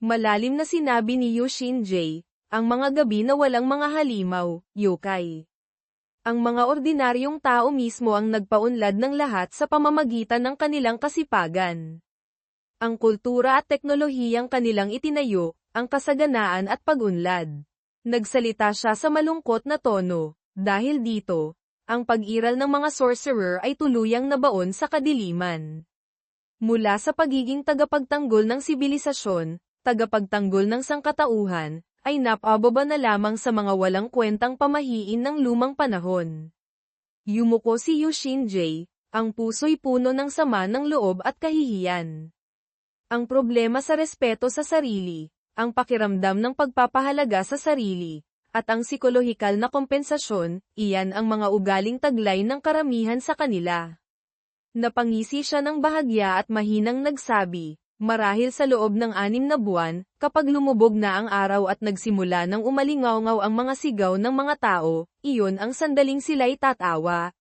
Malalim na sinabi ni Yushin-Jay, ang mga gabi na walang mga halimaw, yokai. Ang mga ordinaryong tao mismo ang nagpaunlad ng lahat sa pamamagitan ng kanilang kasipagan. Ang kultura at teknolohiyang kanilang itinayo, ang kasaganaan at pag-unlad. Nagsalita siya sa malungkot na tono, dahil dito, ang pag-iral ng mga sorcerer ay tuluyang nabaon sa kadiliman. Mula sa pagiging tagapagtanggol ng sibilisasyon, tagapagtanggol ng sangkatauhan, ay napababa na lamang sa mga walang kwentang pamahiin ng lumang panahon. Yumuko si Yushin-Jay, ang puso'y puno ng sama ng loob at kahihiyan. Ang problema sa respeto sa sarili, ang pakiramdam ng pagpapahalaga sa sarili, at ang psikolohikal na kompensasyon, iyan ang mga ugaling taglay ng karamihan sa kanila. Napangisi siya ng bahagya at mahinang nagsabi, marahil sa loob ng 6 na buwan, kapag lumubog na ang araw at nagsimula ng umalingaw-ngaw ang mga sigaw ng mga tao, iyon ang sandaling sila'y tatawa.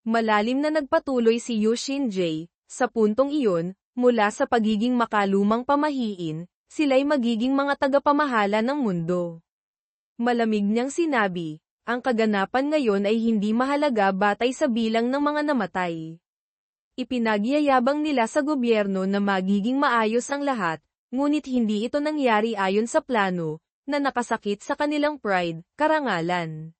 Malalim na nagpatuloy si Yushin-Jay, sa puntong iyon, mula sa pagiging makalumang pamahiin, sila'y magiging mga tagapamahala ng mundo. Malamig niyang sinabi, ang kaganapan ngayon ay hindi mahalaga batay sa bilang ng mga namatay. Ipinagyayabang nila sa gobyerno na magiging maayos ang lahat, ngunit hindi ito nangyari ayon sa plano, na nakasakit sa kanilang pride, karangalan.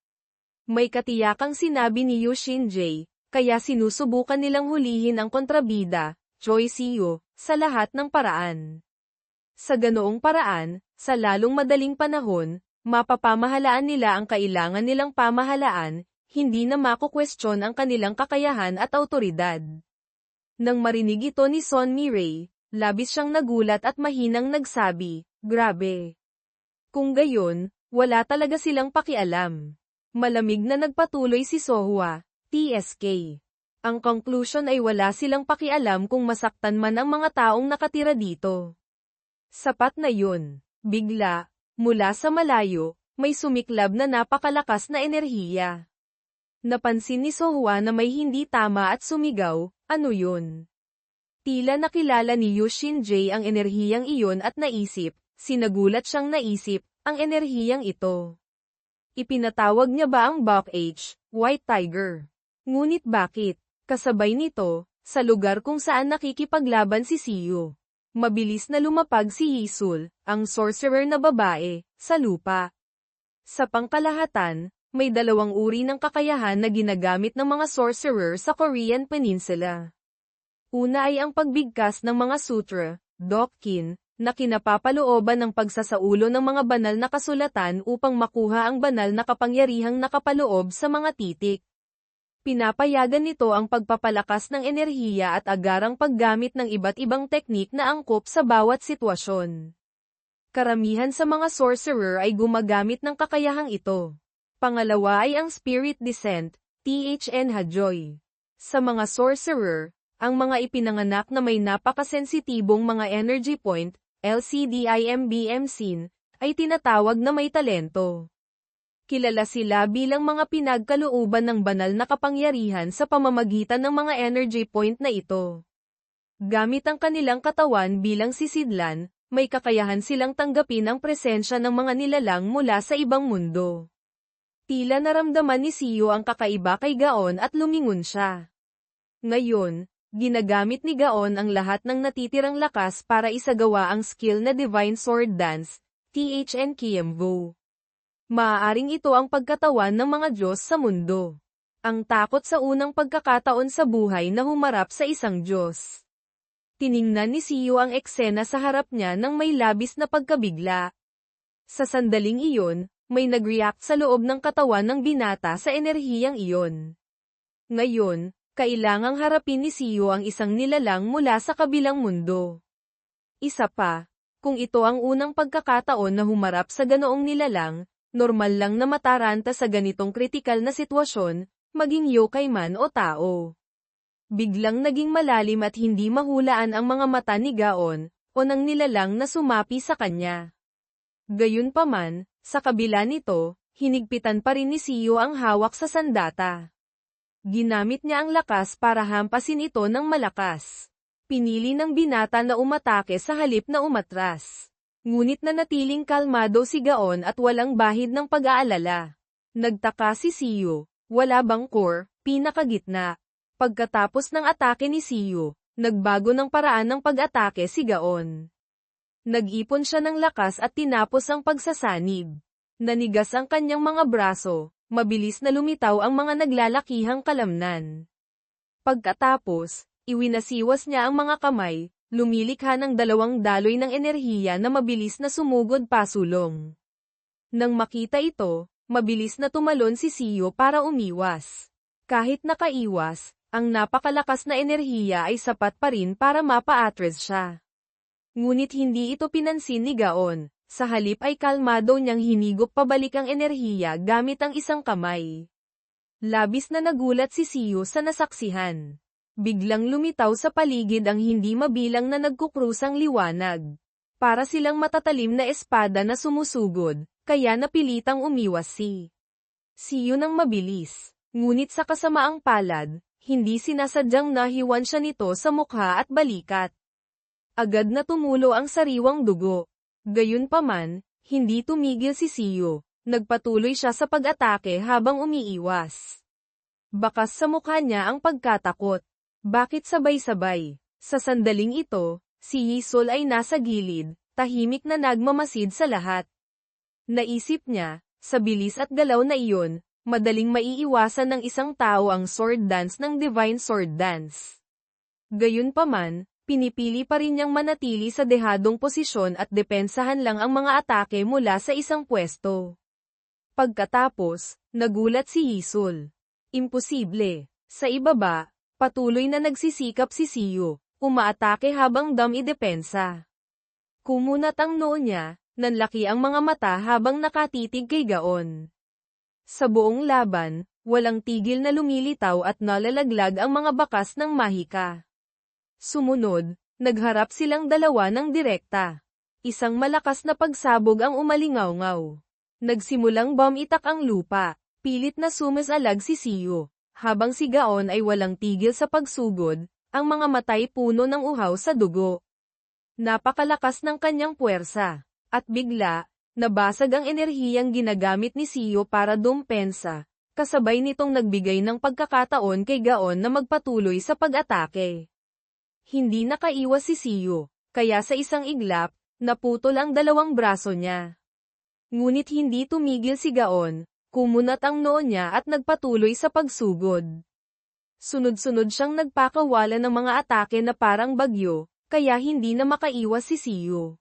May katiyakang sinabi ni Yushin-Jay, kaya sinusubukan nilang hulihin ang kontrabida, Choi Siyo, sa lahat ng paraan. Sa ganoong paraan, sa lalong madaling panahon, mapapamahalaan nila ang kailangan nilang pamahalaan, hindi na makukwestiyon ang kanilang kakayahan at awtoridad. Nang marinig ito ni Son Mi-rae, labis siyang nagulat at mahinang nagsabi, grabe. Kung gayon, wala talaga silang pakialam. Malamig na nagpatuloy si Sohwa, TSK. Ang conclusion ay wala silang pakialam kung masaktan man ang mga taong nakatira dito. Sapat na yun. Bigla, mula sa malayo, may sumiklab na napakalakas na enerhiya. Napansin ni Sohwa na may hindi tama at sumigaw, ano yun? Tila nakilala ni Yushin-Jay ang enerhiyang iyon at naisip, sinagulat siyang naisip, ang enerhiyang ito. Ipinatawag niya ba ang Buck H, White Tiger? Ngunit bakit? Kasabay nito, sa lugar kung saan nakikipaglaban si Siyo. Mabilis na lumapag si Yisul, ang sorcerer na babae, sa lupa. Sa pangkalahatan, may 2 uri ng kakayahan na ginagamit ng mga sorcerer sa Korean Peninsula. Una ay ang pagbigkas ng mga sutra, dokkin, na kinapapalooban ng pagsasaulo ng mga banal na kasulatan upang makuha ang banal na kapangyarihang nakapaloob sa mga titik. Pinapayagan nito ang pagpapalakas ng enerhiya at agarang paggamit ng iba't ibang teknik na angkop sa bawat sitwasyon. Karamihan sa mga sorcerer ay gumagamit ng kakayahang ito. Pangalawa ay ang Spirit Descent, THN Hajoy. Sa mga sorcerer, ang mga ipinanganak na may napakasensitibong mga energy point, LCDIMBM-SIN, ay tinatawag na may talento. Kilala sila bilang mga pinagkalooban ng banal na kapangyarihan sa pamamagitan ng mga energy point na ito. Gamit ang kanilang katawan bilang sisidlan, may kakayahan silang tanggapin ang presensya ng mga nilalang mula sa ibang mundo. Tila naramdaman ni Siyo ang kakaiba kay Gaon at lumingon siya. Ngayon, ginagamit ni Gaon ang lahat ng natitirang lakas para isagawa ang skill na Divine Sword Dance, THN Kiemvo. Maaaring ito ang pagkatawan ng mga Diyos sa mundo. Ang takot sa unang pagkakataon sa buhay na humarap sa isang Diyos. Tiningnan ni Siyo ang eksena sa harap niya nang may labis na pagkabigla. Sa sandaling iyon, may nag-react sa loob ng katawan ng binata sa enerhiyang iyon. Ngayon, kailangang harapin ni Siyo ang isang nilalang mula sa kabilang mundo. Isa pa, kung ito ang unang pagkakataon na humarap sa ganoong nilalang, normal lang na mataranta sa ganitong kritikal na sitwasyon, maging yokai man o tao. Biglang naging malalim at hindi mahulaan ang mga mata ni Gaon, o ng nilalang na sumapi sa kanya. Gayunpaman, sa kabila nito, hinigpitan pa rin ni Siyo ang hawak sa sandata. Ginamit niya ang lakas para hampasin ito ng malakas. Pinili ng binata na umatake sa halip na umatras. Ngunit nanatiling kalmado si Gaon at walang bahid ng pag-aalala. Nagtaka si Siyo, wala bang core, pinakagitna. Pagkatapos ng atake ni Siyo, nagbago ng paraan ng pag-atake si Gaon. Nag-ipon siya ng lakas at tinapos ang pagsasanib. Nanigas ang kanyang mga braso, mabilis na lumitaw ang mga naglalakihang kalamnan. Pagkatapos, iwinasiwas niya ang mga kamay, lumilikha ng dalawang daloy ng enerhiya na mabilis na sumugod pasulong. Nang makita ito, mabilis na tumalon si Siyo para umiwas. Kahit nakaiwas, ang napakalakas na enerhiya ay sapat pa rin para mapa-atras siya. Ngunit hindi ito pinansin ni Gaon, sa halip ay kalmado niyang hinigop pabalik ang enerhiya gamit ang isang kamay. Labis na nagulat si Siyo sa nasaksihan. Biglang lumitaw sa paligid ang hindi mabilang na nagkukrusang liwanag. Para silang matatalim na espada na sumusugod, kaya napilitang umiwas si Siyo ng mabilis. Ngunit sa kasamaang palad, hindi sinasadyang nahiwan siya nito sa mukha at balikat. Agad na tumulo ang sariwang dugo. Gayunpaman, hindi tumigil si Siyo. Nagpatuloy siya sa pag-atake habang umiiwas. Bakas sa mukha niya ang pagkatakot. Bakit sabay-sabay? Sa sandaling ito, si Yisol ay nasa gilid, tahimik na nagmamasid sa lahat. Naisip niya, sa bilis at galaw na iyon, madaling maiiwasan ng isang tao ang sword dance ng Divine Sword Dance. Gayunpaman, pinipili pa rin niyang manatili sa dehadong posisyon at depensahan lang ang mga atake mula sa isang pwesto. Pagkatapos, nagulat si Yisol. Imposible. Sa ibaba, patuloy na nagsisikap si Siyo, umaatake habang dam-idepensa. Kumunat ang noo niya, nanlaki ang mga mata habang nakatitig kay Gaon. Sa buong laban, walang tigil na lumilitaw at nalalaglag ang mga bakas ng mahika. Sumunod, nagharap silang dalawa ng direkta. Isang malakas na pagsabog ang umalingaw-ngaw. Nagsimulang bum-itak ang lupa, pilit na sumisalag si Siyo. Habang si Gaon ay walang tigil sa pagsugod, ang mga matay puno ng uhaw sa dugo. Napakalakas ng kanyang puwersa. At bigla, nabasag ang enerhiyang ginagamit ni Siyo para dumpensa, kasabay nitong nagbigay ng pagkakataon kay Gaon na magpatuloy sa pag-atake. Hindi nakaiwas si Siyo, kaya sa isang iglap, naputol ang dalawang braso niya. Ngunit hindi tumigil si Gaon. Kumunat ang noo niya at nagpatuloy sa pagsugod. Sunod-sunod siyang nagpakawala ng mga atake na parang bagyo, kaya hindi na makaiwas si Siyo.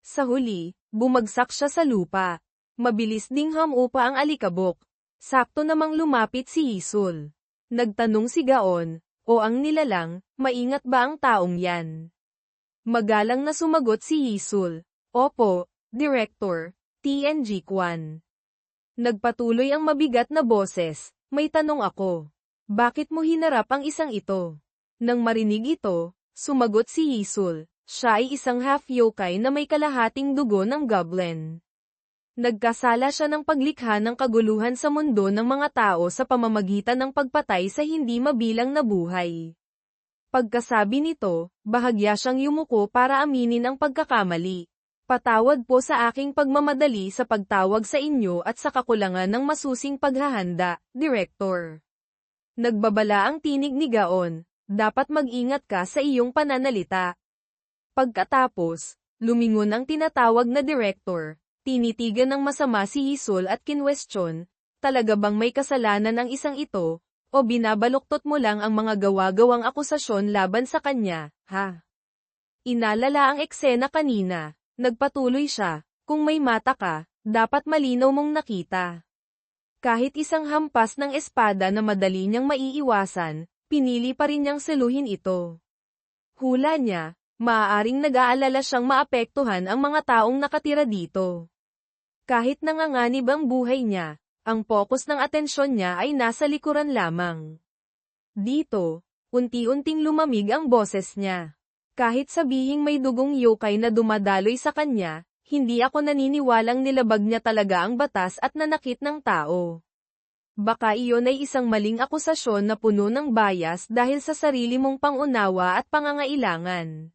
Sa huli, bumagsak siya sa lupa. Mabilis ding hamupa ang alikabok. Sakto namang lumapit si Yisol. Nagtanong si Gaon, o ang nilalang, maingat ba ang taong yan? Magalang na sumagot si Yisol. Opo, Director, TNG Kwan. Nagpatuloy ang mabigat na boses, may tanong ako. Bakit mo hinarap ang isang ito? Nang marinig ito, sumagot si Yisol, siya ay isang half-yokai na may kalahating dugo ng goblin. Nagkasala siya ng paglikha ng kaguluhan sa mundo ng mga tao sa pamamagitan ng pagpatay sa hindi mabilang na buhay. Pagkasabi nito, bahagya siyang yumuko para aminin ang pagkakamali. Patawad po sa aking pagmamadali sa pagtawag sa inyo at sa kakulangan ng masusing paghahanda, Director. Nagbabala ang tinig ni Gaon, dapat mag-ingat ka sa iyong pananalita. Pagkatapos, lumingon ang tinatawag na Director, tinitigan ng masama si Yisol at kinwestiyon, talaga bang may kasalanan ang isang ito, o binabaluktot mo lang ang mga gawa-gawang akusasyon laban sa kanya, ha? Inalala ang eksena kanina. Nagpatuloy siya, kung may mata ka, dapat malinaw mong nakita. Kahit isang hampas ng espada na madali niyang maiiwasan, pinili pa rin niyang seluhin ito. Hula niya, maaaring nag-aalala siyang maapektuhan ang mga taong nakatira dito. Kahit nanganganib ang buhay niya, ang focus ng atensyon niya ay nasa likuran lamang. Dito, unti-unting lumamig ang boses niya. Kahit sabihing may dugong yokai na dumadaloy sa kanya, hindi ako naniniwalang nilabag niya talaga ang batas at nanakit ng tao. Baka iyon ay isang maling akusasyon na puno ng bias dahil sa sarili mong pangunawa at pangangailangan.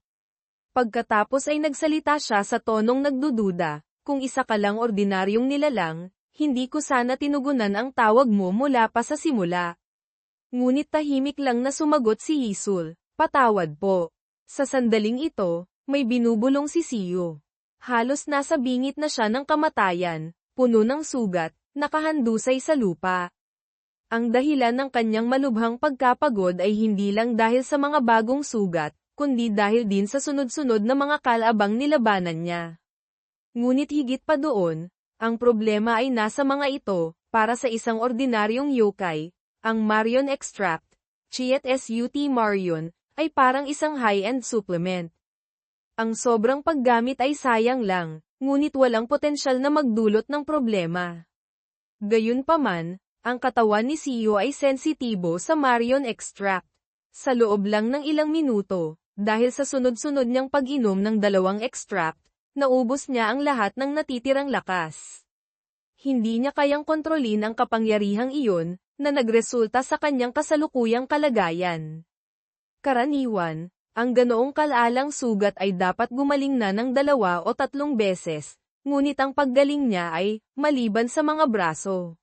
Pagkatapos ay nagsalita siya sa tonong nagdududa, kung isa ka lang ordinaryong nilalang, hindi ko sana tinugunan ang tawag mo mula pa sa simula. Ngunit tahimik lang na sumagot si Hisul, patawad po. Sa sandaling ito, may binubulong si Siyo. Halos nasa bingit na siya ng kamatayan, puno ng sugat, nakahandusay sa lupa. Ang dahilan ng kanyang malubhang pagkapagod ay hindi lang dahil sa mga bagong sugat, kundi dahil din sa sunod-sunod na mga kalabang nilabanan niya. Ngunit higit pa doon, ang problema ay nasa mga ito, para sa isang ordinaryong yokai, ang Marion Extract, Chiat Sut Marion, ay parang isang high-end supplement. Ang sobrang paggamit ay sayang lang, ngunit walang potensyal na magdulot ng problema. Gayunpaman, ang katawan ni Siyo ay sensitibo sa Marion Extract. Sa loob lang ng ilang minuto, dahil sa sunod-sunod niyang pag-inom ng 2 extract, naubos niya ang lahat ng natitirang lakas. Hindi niya kayang kontrolin ang kapangyarihang iyon, na nagresulta sa kanyang kasalukuyang kalagayan. Karaniwan, ang ganoong kalalang sugat ay dapat gumaling na ng 2 o 3 beses, ngunit ang paggaling niya ay, maliban sa mga braso.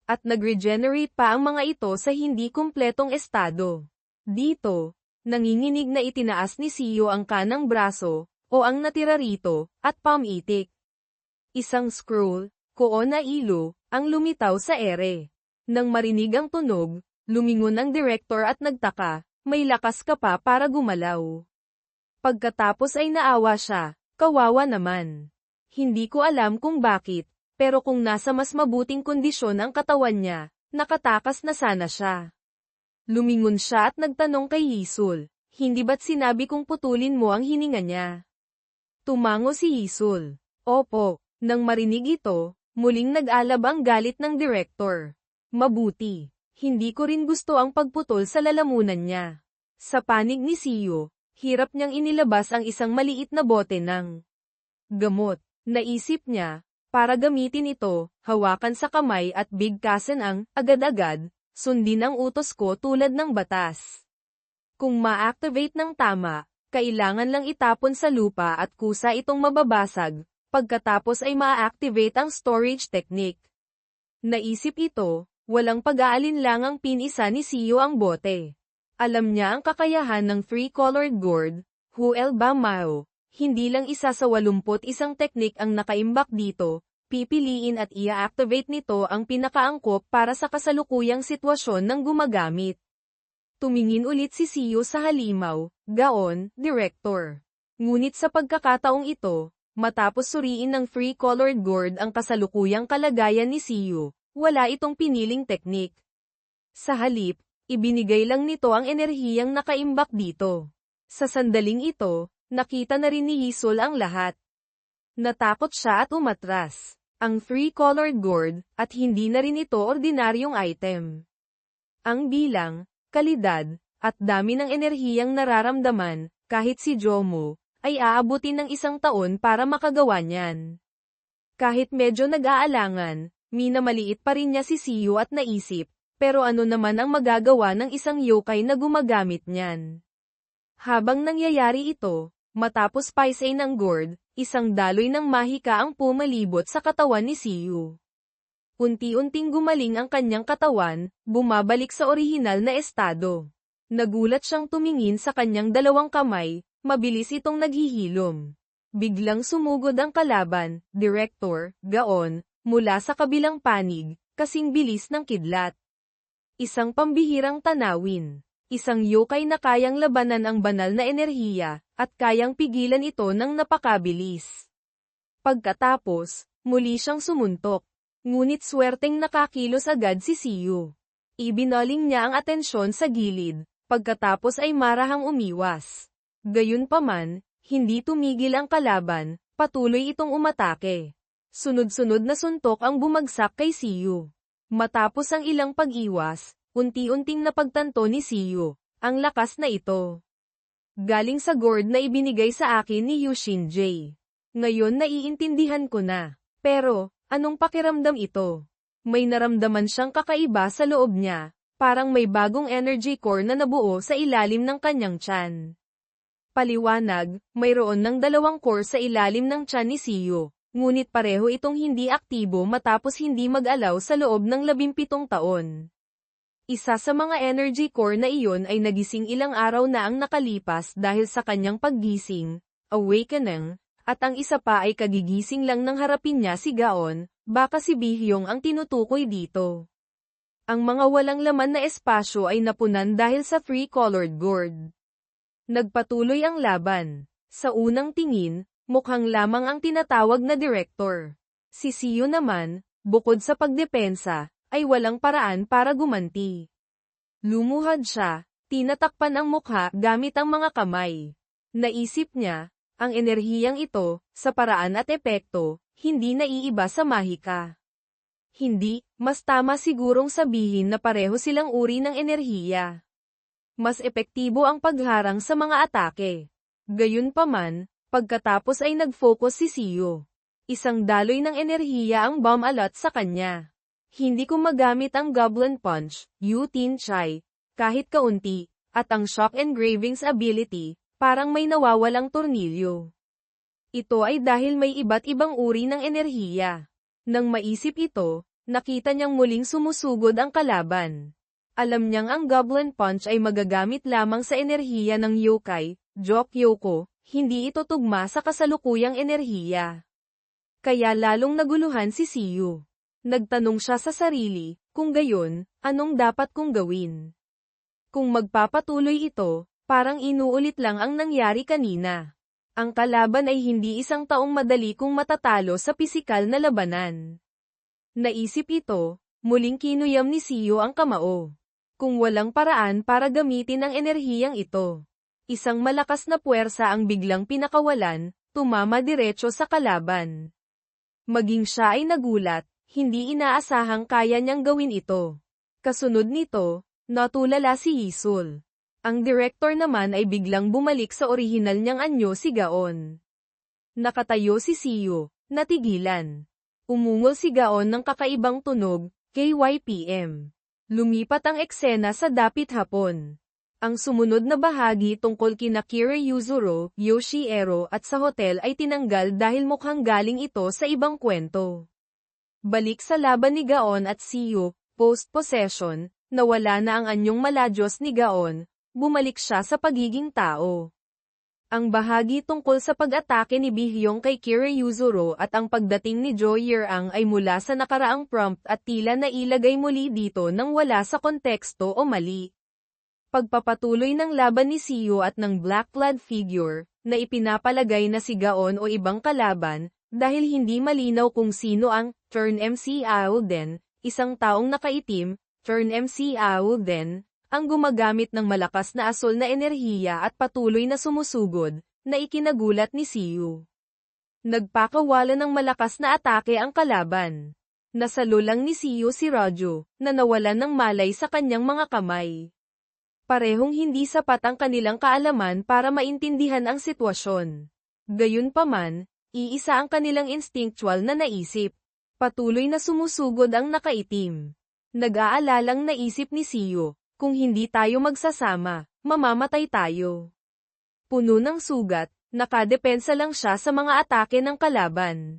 At nag-regenerate pa ang mga ito sa hindi kumpletong estado. Dito, nanginginig na itinaas ni Siyo ang kanang braso, o ang natira rito, at palm-itik. Isang scroll, koon na ilo, ang lumitaw sa ere. Nang marinig ang tunog, lumingon ang direktor at nagtaka, may lakas ka pa para gumalaw. Pagkatapos ay naawa siya, kawawa naman. Hindi ko alam kung bakit, pero kung nasa mas mabuting kondisyon ang katawan niya, nakatakas na sana siya. Lumingon siya at nagtanong kay Hisul, hindi ba't sinabi kong putulin mo ang hininga niya? Tumango si Hisul. Opo, nang marinig ito, muling nag-alab ang galit ng direktor. Mabuti, hindi ko rin gusto ang pagputol sa lalamunan niya. Sa panig ni Siyo, hirap niyang inilabas ang isang maliit na bote ng gamot. Naisip niya, para gamitin ito, hawakan sa kamay at bigkasan ang, agad-agad, sundin ang utos ko tulad ng batas. Kung ma-activate ng tama, kailangan lang itapon sa lupa at kusa itong mababasag, pagkatapos ay ma-activate ang storage technique. Naisip ito, walang pag-aalinlangang pinisa ni Siyo ang bote. Alam niya ang kakayahan ng 3-colored gourd, Huel Ba Mao, hindi lang isa sa 81 teknik ang nakaimbak dito, pipiliin at i-activate nito ang pinakaangkop para sa kasalukuyang sitwasyon ng gumagamit. Tumingin ulit si Siyo sa halimaw, gaon, direktor. Ngunit sa pagkakataong ito, matapos suriin ng 3-colored gourd ang kasalukuyang kalagayan ni Siyo, wala itong piniling teknik. Sa halip, ibinigay lang nito ang enerhiyang nakaimbak dito. Sa sandaling ito, nakita na rin ni Hisul ang lahat. Natakot siya at umatras. Ang 3-colored gourd, at hindi na rin ito ordinaryong item. Ang bilang, kalidad, at dami ng enerhiyang nararamdaman, kahit si Jomo, ay aabutin ng 1 taon para makagawa niyan. Kahit medyo nag-aalangan, minamaliit pa rin niya si Siyo at naisip, pero ano naman ang magagawa ng isang yokai na gumagamit niyan? Habang nangyayari ito, matapos paisay ng gourd, isang daloy ng mahika ang pumalibot sa katawan ni Siyo. Unti-unting gumaling ang kanyang katawan, bumabalik sa orihinal na estado. Nagulat siyang tumingin sa kanyang 2 kamay, mabilis itong naghihilom. Biglang sumugod ang kalaban, direktor, gaon, mula sa kabilang panig, kasing bilis ng kidlat. Isang pambihirang tanawin. Isang yokai na kayang labanan ang banal na enerhiya, at kayang pigilan ito ng napakabilis. Pagkatapos, muli siyang sumuntok. Ngunit swerteng nakakilos agad si Siyo. Ibinaling niya ang atensyon sa gilid, pagkatapos ay marahang umiwas. Gayunpaman, hindi tumigil ang kalaban, patuloy itong umatake. Sunod-sunod na suntok ang bumagsak kay Siyo. Matapos ang ilang pag-iwas, unti-unting napagtanto ni Siyo, ang lakas na ito. Galing sa gourd na ibinigay sa akin ni Yushin J. Ngayon naiintindihan ko na. Pero, anong pakiramdam ito? May naramdaman siyang kakaiba sa loob niya, parang may bagong energy core na nabuo sa ilalim ng kanyang tiyan. Paliwanag, mayroon ng dalawang core sa ilalim ng tiyan ni Siyo, ngunit pareho itong hindi aktibo matapos hindi mag-alaw sa loob ng 17 taon. Isa sa mga energy core na iyon ay nagising ilang araw na ang nakalipas dahil sa kanyang paggising, awakening, at ang isa pa ay kagigising lang nang harapin niya si Gaon, baka si Bihyong ang tinutukoy dito. Ang mga walang laman na espasyo ay napunan dahil sa three-colored gourd. Nagpatuloy ang laban. Sa unang tingin, mukhang lamang ang tinatawag na direktor. Si Siyo naman, bukod sa pagdepensa, ay walang paraan para gumanti. Lumuhad siya, tinatakpan ang mukha gamit ang mga kamay. Naisip niya, ang enerhiyang ito, sa paraan at epekto, hindi naiiba sa mahika. Hindi, mas tama sigurong sabihin na pareho silang uri ng enerhiya. Mas epektibo ang pagharang sa mga atake. Gayunpaman, pagkatapos ay nag-focus si Siyo. Isang daloy ng enerhiya ang bomb alot sa kanya. Hindi ko magamit ang Goblin Punch, Yutin Chai, kahit kaunti, at ang Shock Engravings ability, parang may nawawalang tornilyo. Ito ay dahil may iba't ibang uri ng enerhiya. Nang maisip ito, nakita niyang muling sumusugod ang kalaban. Alam niyang ang Goblin Punch ay magagamit lamang sa enerhiya ng yokai, Jokyoko, hindi ito tugma sa kasalukuyang enerhiya. Kaya lalong naguluhan si Siyo. Nagtanong siya sa sarili, kung gayon, anong dapat kong gawin? Kung magpapatuloy ito, parang inuulit lang ang nangyari kanina. Ang kalaban ay hindi isang taong madali kung matatalo sa pisikal na labanan. Naisip ito, muling kinuyam ni Siyo ang kamao. Kung walang paraan para gamitin ang enerhiyang ito, isang malakas na puwersa ang biglang pinakawalan, tumama diretso sa kalaban. Maging siya ay nagulat, hindi inaasahang kaya niyang gawin ito. Kasunod nito, natulala si Yisul. Ang direktor naman ay biglang bumalik sa orihinal niyang anyo si Gaon. Nakatayo si Siyo, natigilan. Umungol si Gaon ng kakaibang tunog, KYPM. Lumipat ang eksena sa dapit hapon. Ang sumunod na bahagi tungkol kina Kira Yuzuru, Yoshiero at sa hotel ay tinanggal dahil mukhang galing ito sa ibang kwento. Balik sa laban ni Gaon at Siyo, post-possession, nawala na ang anyong maladyos ni Gaon, bumalik siya sa pagiging tao. Ang bahagi tungkol sa pag-atake ni Bihyong kay Kira Yuzuru at ang pagdating ni Jo Yeang ay mula sa nakaraang prompt at tila nailagay muli dito nang wala sa konteksto o mali. Pagpapatuloy ng laban ni Siyo at ng Black-clad figure, na ipinapalagay na si Gaon o ibang kalaban, dahil hindi malinaw kung sino ang Turn MC Auden, isang taong nakaitim, Turn MC Auden, ang gumagamit ng malakas na asol na enerhiya at patuloy na sumusugod, na ikinagulat ni Siyo. Nagpakawala ng malakas na atake ang kalaban. Nasalo lang ni Siyo si Rojo, na nawalan ng malay sa kanyang mga kamay. Parehong hindi sapat ang kanilang kaalaman para maintindihan ang sitwasyon. Gayunpaman, iisa ang kanilang instinctual na naisip. Patuloy na sumusugod ang nakaitim. Nag-aalalang naisip ni Siyo, kung hindi tayo magsasama, mamamatay tayo. Puno ng sugat, nakadepensa lang siya sa mga atake ng kalaban.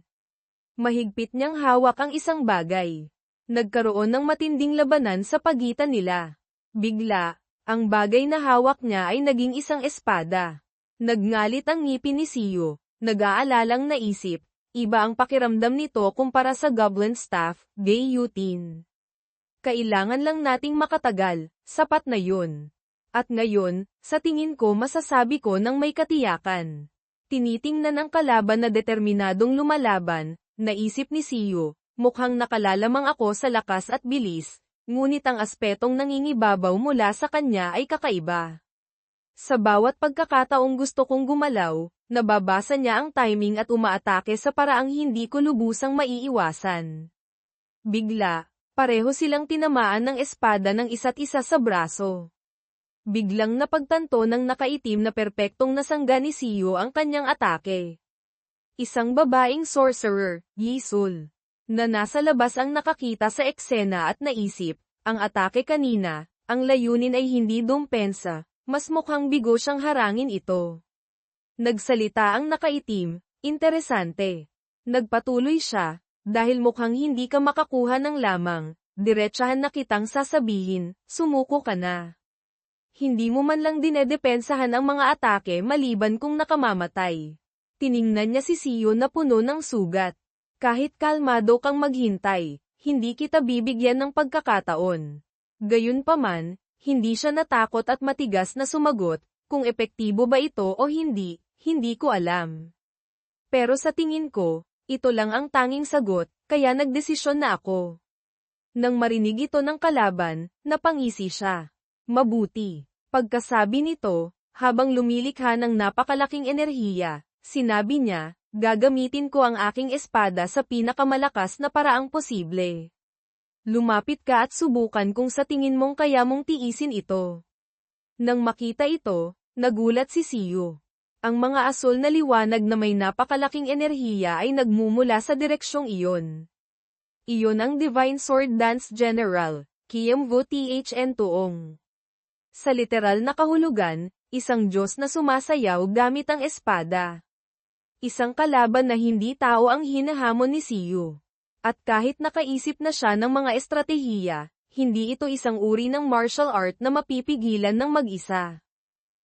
Mahigpit niyang hawak ang isang bagay. Nagkaroon ng matinding labanan sa pagitan nila. Bigla, ang bagay na hawak niya ay naging isang espada. Nagngalit ang ngipin ni Siyo, nag-aalalang naisip, iba ang pakiramdam nito kumpara sa Goblin Staff, Gayutin. Kailangan lang nating makatagal, sapat na yun. At ngayon, sa tingin ko masasabi ko ng may katiyakan. Tinitingnan ang kalaban na determinadong lumalaban, naisip ni Siyo, mukhang nakalalamang ako sa lakas at bilis, ngunit ang aspetong nangingibabaw mula sa kanya ay kakaiba. Sa bawat pagkakataong gusto kong gumalaw, nababasa niya ang timing at umaatake sa paraang hindi ko lubusang maiiwasan. Bigla, pareho silang tinamaan ng espada ng isa't isa sa braso. Biglang napagtanto ng nakaitim na perpektong nasangga ni Siyo ang kanyang atake. Isang babaeng sorcerer, Yisul, na nasa labas ang nakakita sa eksena at naisip, ang atake kanina, ang layunin ay hindi dumpensa, mas mukhang bigo siyang harangin ito. Nagsalita ang nakaitim, interesante. Nagpatuloy siya, dahil mukhang hindi ka makakuha ng lamang, diretsahan na kitang sasabihin, sumuko ka na. Hindi mo man lang dinedepensahan ang mga atake maliban kung nakamamatay. Tiningnan niya si Siyo na puno ng sugat. Kahit kalmado kang maghintay, hindi kita bibigyan ng pagkakataon. Gayunpaman, hindi siya natakot at matigas na sumagot, kung epektibo ba ito o hindi, hindi ko alam. Pero sa tingin ko, ito lang ang tanging sagot, kaya nagdesisyon na ako. Nang marinig ito ng kalaban, napangisi siya. Mabuti. Pagkasabi nito, habang lumilikha ng napakalaking enerhiya, sinabi niya, gagamitin ko ang aking espada sa pinakamalakas na paraang posible. Lumapit ka at subukan kung sa tingin mong kaya mong tiisin ito. Nang makita ito, nagulat si Siyo. Ang mga asul na liwanag na may napakalaking enerhiya ay nagmumula sa direksyong iyon. Iyon ang Divine Sword Dance General, Kiamvu Thn Tuong. Sa literal na kahulugan, isang Diyos na sumasayaw gamit ang espada. Isang kalaban na hindi tao ang hinahamon ni Siyo. At kahit nakaisip na siya ng mga estratehiya, hindi ito isang uri ng martial art na mapipigilan ng mag-isa.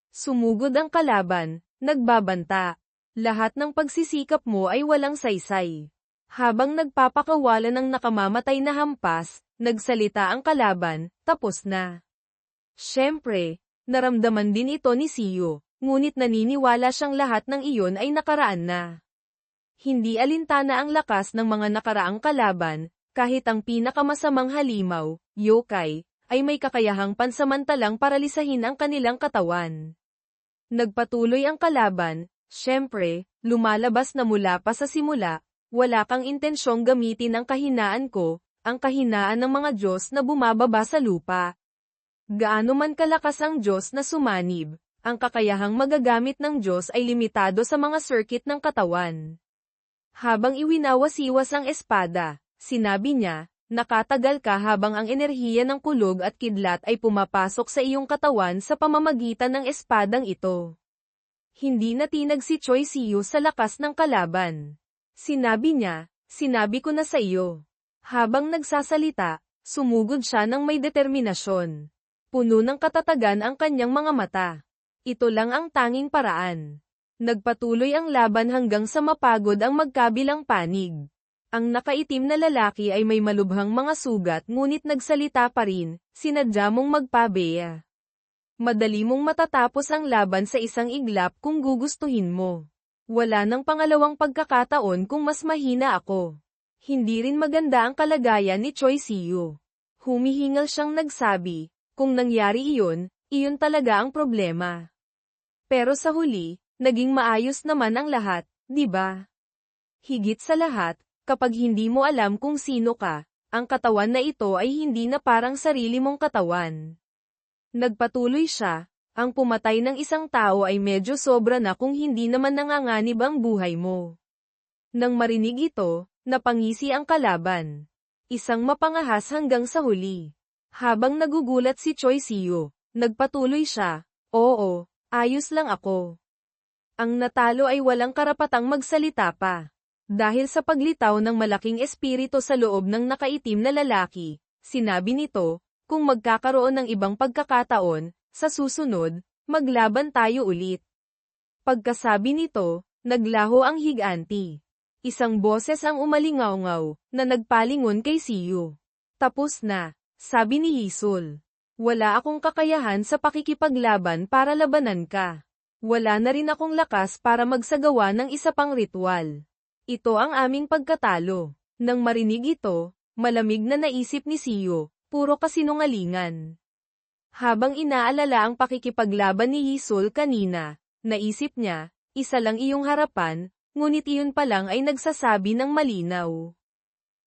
Sumugod ang kalaban, nagbabanta. Lahat ng pagsisikap mo ay walang saysay. Habang nagpapakawalan ng nakamamatay na hampas, nagsalita ang kalaban, tapos na. Siyempre, naramdaman din ito ni Siyo, ngunit naniniwala siyang lahat ng iyon ay nakaraan na. Hindi alintana ang lakas ng mga nakaraang kalaban, kahit ang pinakamasamang halimaw, yokai, ay may kakayahang pansamantalang paralisahin ang kanilang katawan. Nagpatuloy ang kalaban, siyempre, lumalabas na mula pa sa simula, wala kang intensyong gamitin ang kahinaan ko, ang kahinaan ng mga Diyos na bumababa sa lupa. Gaano man kalakas ang Diyos na sumanib, ang kakayahang magagamit ng Diyos ay limitado sa mga circuit ng katawan. Habang iwinawasiwas ang espada, sinabi niya, nakatagal ka habang ang enerhiya ng kulog at kidlat ay pumapasok sa iyong katawan sa pamamagitan ng espadang ito. Hindi natinag si Choi Siyo sa lakas ng kalaban. Sinabi niya, sinabi ko na sa iyo. Habang nagsasalita, sumugod siya ng may determinasyon. Puno ng katatagan ang kanyang mga mata. Ito lang ang tanging paraan. Nagpatuloy ang laban hanggang sa mapagod ang magkabilang panig. Ang nakaitim na lalaki ay may malubhang mga sugat ngunit nagsalita pa rin, sinadya mong magpabeya. Madali mong matatapos ang laban sa isang iglap kung gugustuhin mo. Wala nang pangalawang pagkakataon kung mas mahina ako. Hindi rin maganda ang kalagayan ni Choi Siyo. Humihingal siyang nagsabi, kung nangyari iyon, iyon talaga ang problema. Pero sa huli, naging maayos naman ang lahat, di ba? Higit sa lahat, kapag hindi mo alam kung sino ka, ang katawan na ito ay hindi na parang sarili mong katawan. Nagpatuloy siya, ang pumatay ng isang tao ay medyo sobra na kung hindi naman nanganganib ang buhay mo. Nang marinig ito, napangisi ang kalaban. Isang mapangahas hanggang sa huli. Habang nagugulat si Choi Siyo, nagpatuloy siya, oo, ayos lang ako. Ang natalo ay walang karapatang magsalita pa. Dahil sa paglitaw ng malaking espiritu sa loob ng nakaitim na lalaki, sinabi nito, kung magkakaroon ng ibang pagkakataon, sa susunod, maglaban tayo ulit. Pagkasabi nito, naglaho ang higanti. Isang boses ang umalingaw-ngaw, na nagpalingon kay Siyo. Tapos na, sabi ni Hisul. Wala akong kakayahan sa pakikipaglaban para labanan ka. Wala na rin akong lakas para magsagawa ng isa pang ritual. Ito ang aming pagkatalo. Nang marinig ito, malamig na naisip ni Siyo, puro kasinungalingan. Habang inaalala ang pakikipaglaban ni Hisul kanina, naisip niya, isa lang iyong harapan, ngunit iyon pa lang ay nagsasabi ng malinaw.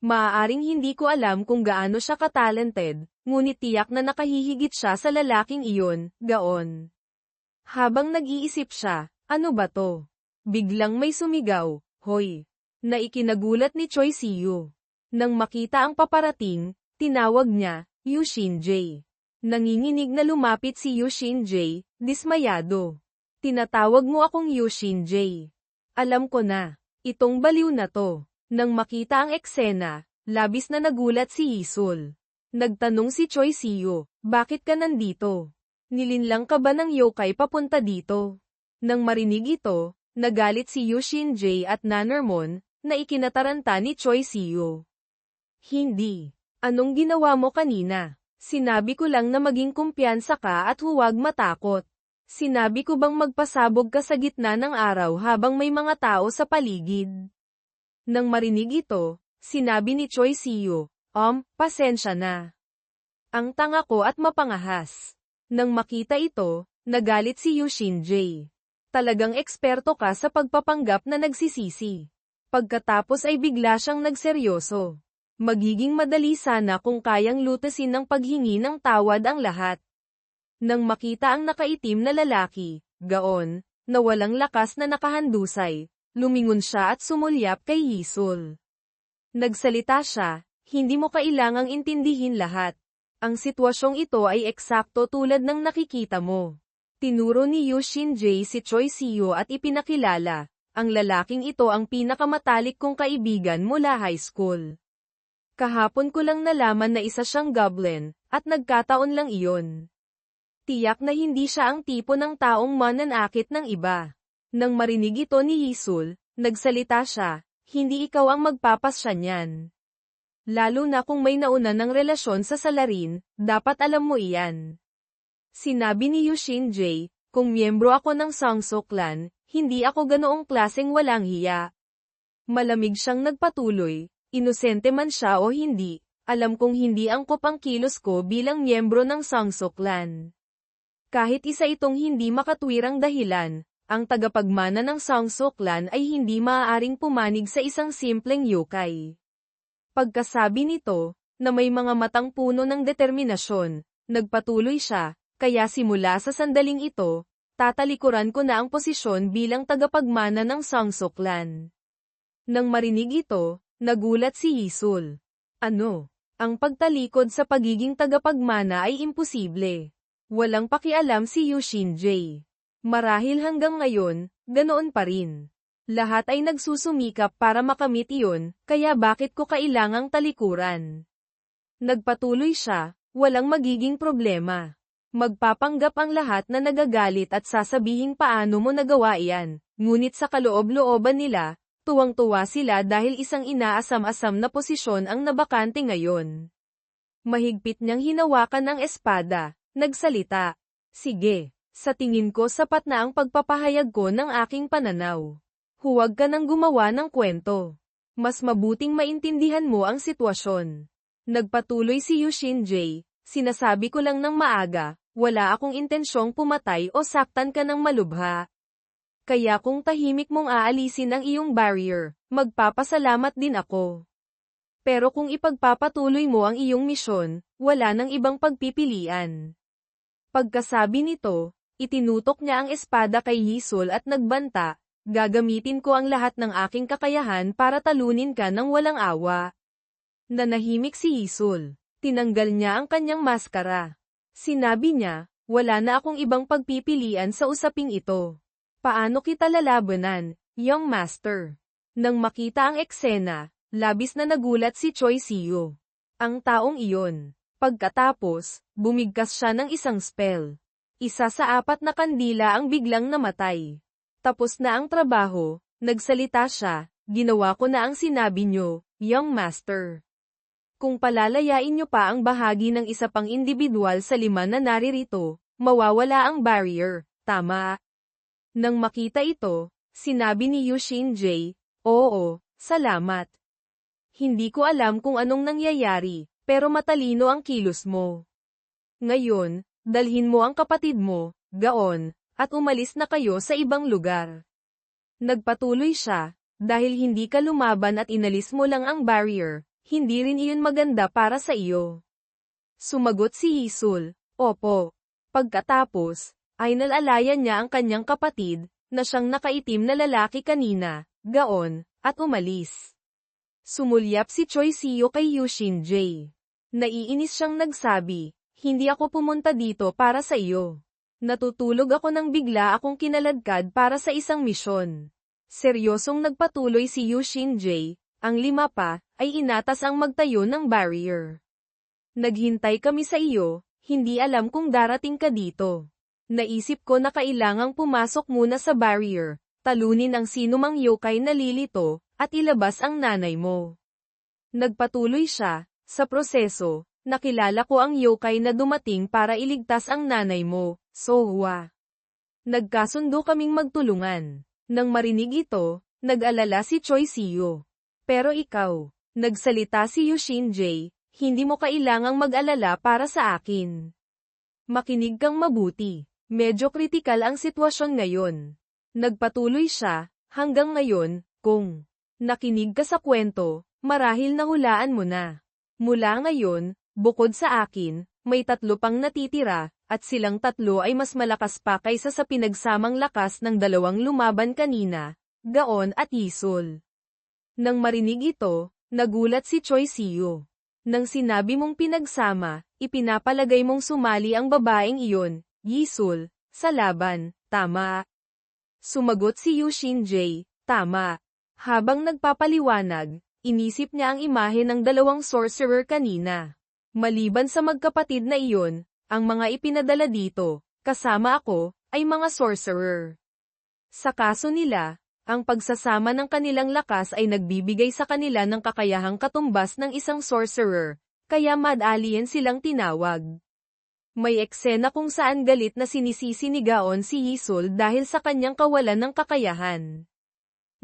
Maaaring hindi ko alam kung gaano siya ka-talented, ngunit tiyak na nakahihigit siya sa lalaking iyon, gaon. Habang nag-iisip siya, ano ba to? Biglang may sumigaw, hoy! Na ikinagulat ni Choi Siyo. Nang makita ang paparating, tinawag niya, Yushin J. Nanginginig na lumapit si Yushin J, dismayado. Tinatawag mo akong Yushin J. Alam ko na. Itong baliw na to. Nang makita ang eksena, labis na nagulat si Hisul. Nagtanong si Choi Siyo, bakit ka nandito? Nilinlang ka ba ng yokai papunta dito? Nang marinig ito, nagalit si Yushin J at Nanormon, na ikinataranta ni Choi Siyo. Hindi. Anong ginawa mo kanina? Sinabi ko lang na maging kumpiyansa ka at huwag matakot. Sinabi ko bang magpasabog ka sa gitna ng araw habang may mga tao sa paligid? Nang marinig ito, sinabi ni Choi Siyo, pasensya na. Ang tanga ko at mapangahas. Nang makita ito, nagalit si Yushin J. Talagang eksperto ka sa pagpapanggap na nagsisisi. Pagkatapos ay bigla siyang nagseryoso. Magiging madali sana kung kayang lutasin ng paghingi ng tawad ang lahat. Nang makita ang nakaitim na lalaki, gaon, na walang lakas na nakahandusay, lumingon siya at sumulyap kay Hisul. Nagsalita siya, hindi mo kailangang intindihin lahat. Ang sitwasyong ito ay eksakto tulad ng nakikita mo. Tinuro ni Yushin J si Choi Siyo at ipinakilala, ang lalaking ito ang pinakamatalik kong kaibigan mula high school. Kahapon ko lang nalaman na isa siyang goblin, at nagkataon lang iyon. Tiyak na hindi siya ang tipo ng taong mananakit ng iba. Nang marinig ito ni Hisul, nagsalita siya, hindi ikaw ang magpapasya niyan. Lalo na kung may nauna ng relasyon sa salarin, dapat alam mo iyan. Sinabi ni Yushin J, kung miyembro ako ng Sangso Clan, hindi ako ganoong klaseng walang hiya. Malamig siyang nagpatuloy, inosente man siya o hindi, alam kong hindi angkop ang kilos ko bilang miyembro ng Sangso Clan. Kahit isa itong hindi makatwirang dahilan, ang tagapagmana ng Sangso Clan ay hindi maaaring pumanig sa isang simpleng yokai. Pagkasabi nito, na may mga matang puno ng determinasyon, nagpatuloy siya, kaya simula sa sandaling ito, tatalikuran ko na ang posisyon bilang tagapagmana ng Sangso Clan. Nang marinig ito, nagulat si Hisul. Ano? Ang pagtalikod sa pagiging tagapagmana ay imposible. Walang pakialam si Yushin J. Marahil hanggang ngayon, ganoon pa rin. Lahat ay nagsusumikap para makamit iyon, kaya bakit ko kailangang talikuran? Nagpatuloy siya, walang magiging problema. Magpapanggap ang lahat na nagagalit at sasabihing paano mo nagawa iyan, ngunit sa kaloob-looban nila, tuwang-tuwa sila dahil isang inaasam-asam na posisyon ang nabakante ngayon. Mahigpit niyang hinawakan ang espada, nagsalita. Sige, sa tingin ko sapat na ang pagpapahayag ko ng aking pananaw. Huwag ka nang gumawa ng kwento. Mas mabuting maintindihan mo ang sitwasyon. Nagpatuloy si Yushin J, sinasabi ko lang ng maaga, wala akong intensyong pumatay o saktan ka ng malubha. Kaya kung tahimik mong aalisin ang iyong barrier, magpapasalamat din ako. Pero kung ipagpapatuloy mo ang iyong misyon, wala nang ibang pagpipilian. Pagkasabi nito, itinutok niya ang espada kay Hisul at nagbanta, gagamitin ko ang lahat ng aking kakayahan para talunin ka ng walang awa. Nanahimik si Hisul. Tinanggal niya ang kanyang maskara. Sinabi niya, wala na akong ibang pagpipilian sa usaping ito. Paano kita lalabanan, young master? Nang makita ang eksena, labis na nagulat si Choi Siyo. Ang taong iyon. Pagkatapos, bumigkas siya ng isang spell. Isa sa 4 na kandila ang biglang namatay. Tapos na ang trabaho, nagsalita siya, ginawa ko na ang sinabi niyo, young master. Kung palalayain niyo pa ang bahagi ng isa pang individual sa 5 na naririto, mawawala ang barrier, tama? Nang makita ito, sinabi ni Yushin J, oo, salamat. Hindi ko alam kung anong nangyayari, pero matalino ang kilos mo. Ngayon, dalhin mo ang kapatid mo, gaon, at umalis na kayo sa ibang lugar. Nagpatuloy siya, dahil hindi ka lumaban at inalis mo lang ang barrier, hindi rin iyon maganda para sa iyo. Sumagot si Hisul, opo. Pagkatapos, ay nalalayan niya ang kanyang kapatid, na siyang nakaitim na lalaki kanina, gaon, at umalis. Sumulyap si Choi Siyo kay Yushin J. Naiinis siyang nagsabi, hindi ako pumunta dito para sa iyo. Natutulog ako nang bigla akong kinaladkad para sa isang misyon. Seryosong nagpatuloy si Yushin J. Ang 5 pa, ay inatas ang magtayo ng barrier. Naghintay kami sa iyo, hindi alam kung darating ka dito. Naisip ko na kailangang pumasok muna sa barrier, talunin ang sinumang yokai na lilito, at ilabas ang nanay mo. Nagpatuloy siya, sa proseso, nakilala ko ang yokai na dumating para iligtas ang nanay mo, Sohwa. Nagkasundo kaming magtulungan. Nang marinig ito, nag-alala si Choi Siyo. Pero ikaw, nagsalita si Yushin J, hindi mo kailangang mag-alala para sa akin. Makinig kang mabuti. Medyo kritikal ang sitwasyon ngayon. Nagpatuloy siya, hanggang ngayon, kung nakinig ka sa kwento, marahil nahulaan mo na. Mula ngayon, bukod sa akin, may 3 pang natitira, at silang 3 ay mas malakas pa kaysa sa pinagsamang lakas ng 2 lumaban kanina, Gaon at Yisol. Nang marinig ito, nagulat si Choi Siyo. Nang sinabi mong pinagsama, ipinapalagay mong sumali ang babaeng iyon, Yisol, sa laban, tama? Sumagot si Yushin J, tama. Habang nagpapaliwanag, inisip niya ang imahe ng 2 sorcerer kanina. Maliban sa magkapatid na iyon, ang mga ipinadala dito, kasama ako, ay mga sorcerer. Sa kaso nila, ang pagsasama ng kanilang lakas ay nagbibigay sa kanila ng kakayahang katumbas ng isang sorcerer, kaya Mad Alien silang tinawag. May eksena kung saan galit na sinisisi ni Gaon si Yisol dahil sa kanyang kawalan ng kakayahan.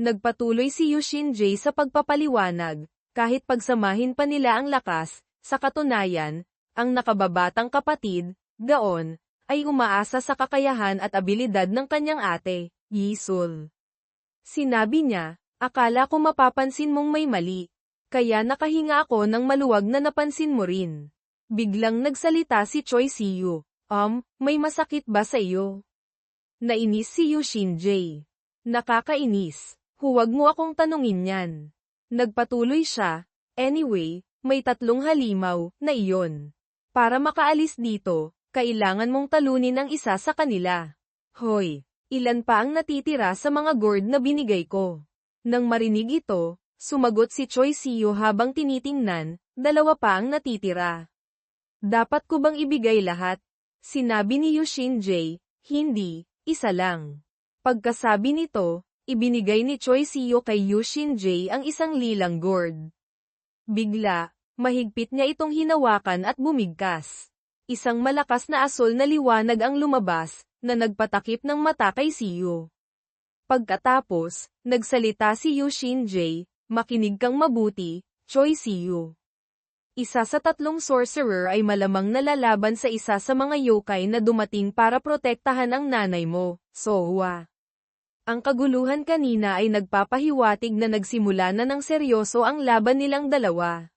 Nagpatuloy si Yushin J sa pagpapaliwanag, kahit pagsamahin pa nila ang lakas, sa katunayan, ang nakababatang kapatid, Gaon, ay umaasa sa kakayahan at abilidad ng kanyang ate, Yisol. Sinabi niya, akala ko mapapansin mong may mali. Kaya nakahinga ako ng maluwag na napansin mo rin. Biglang nagsalita si Choi Siyo, may masakit ba sa iyo? Nainis si Yushin J. Nakakainis, huwag mo akong tanungin yan. Nagpatuloy siya, anyway, may 3 halimaw, na iyon. Para makaalis dito, kailangan mong talunin ang isa sa kanila. Hoy, ilan pa ang natitira sa mga gourd na binigay ko? Nang marinig ito, sumagot si Choi Siyo habang tinitingnan, 2 pa ang natitira. Dapat ko bang ibigay lahat? Sinabi ni Yushin J, hindi, 1 lang. Pagkasabi nito, ibinigay ni Choi Siyo kay Yushin J ang isang lilang gourd. Bigla, mahigpit niya itong hinawakan at bumigkas. Isang malakas na asol na liwanag ang lumabas, na nagpatakip ng mata kay Siyo. Pagkatapos, nagsalita si Yushin J, makinig kang mabuti, Choi Siyo. Isa sa 3 sorcerer ay malamang nalalaban sa isa sa mga yokai na dumating para protektahan ang nanay mo, Sohwa. Ang kaguluhan kanina ay nagpapahiwatig na nagsimula na ng seryoso ang laban nilang 2.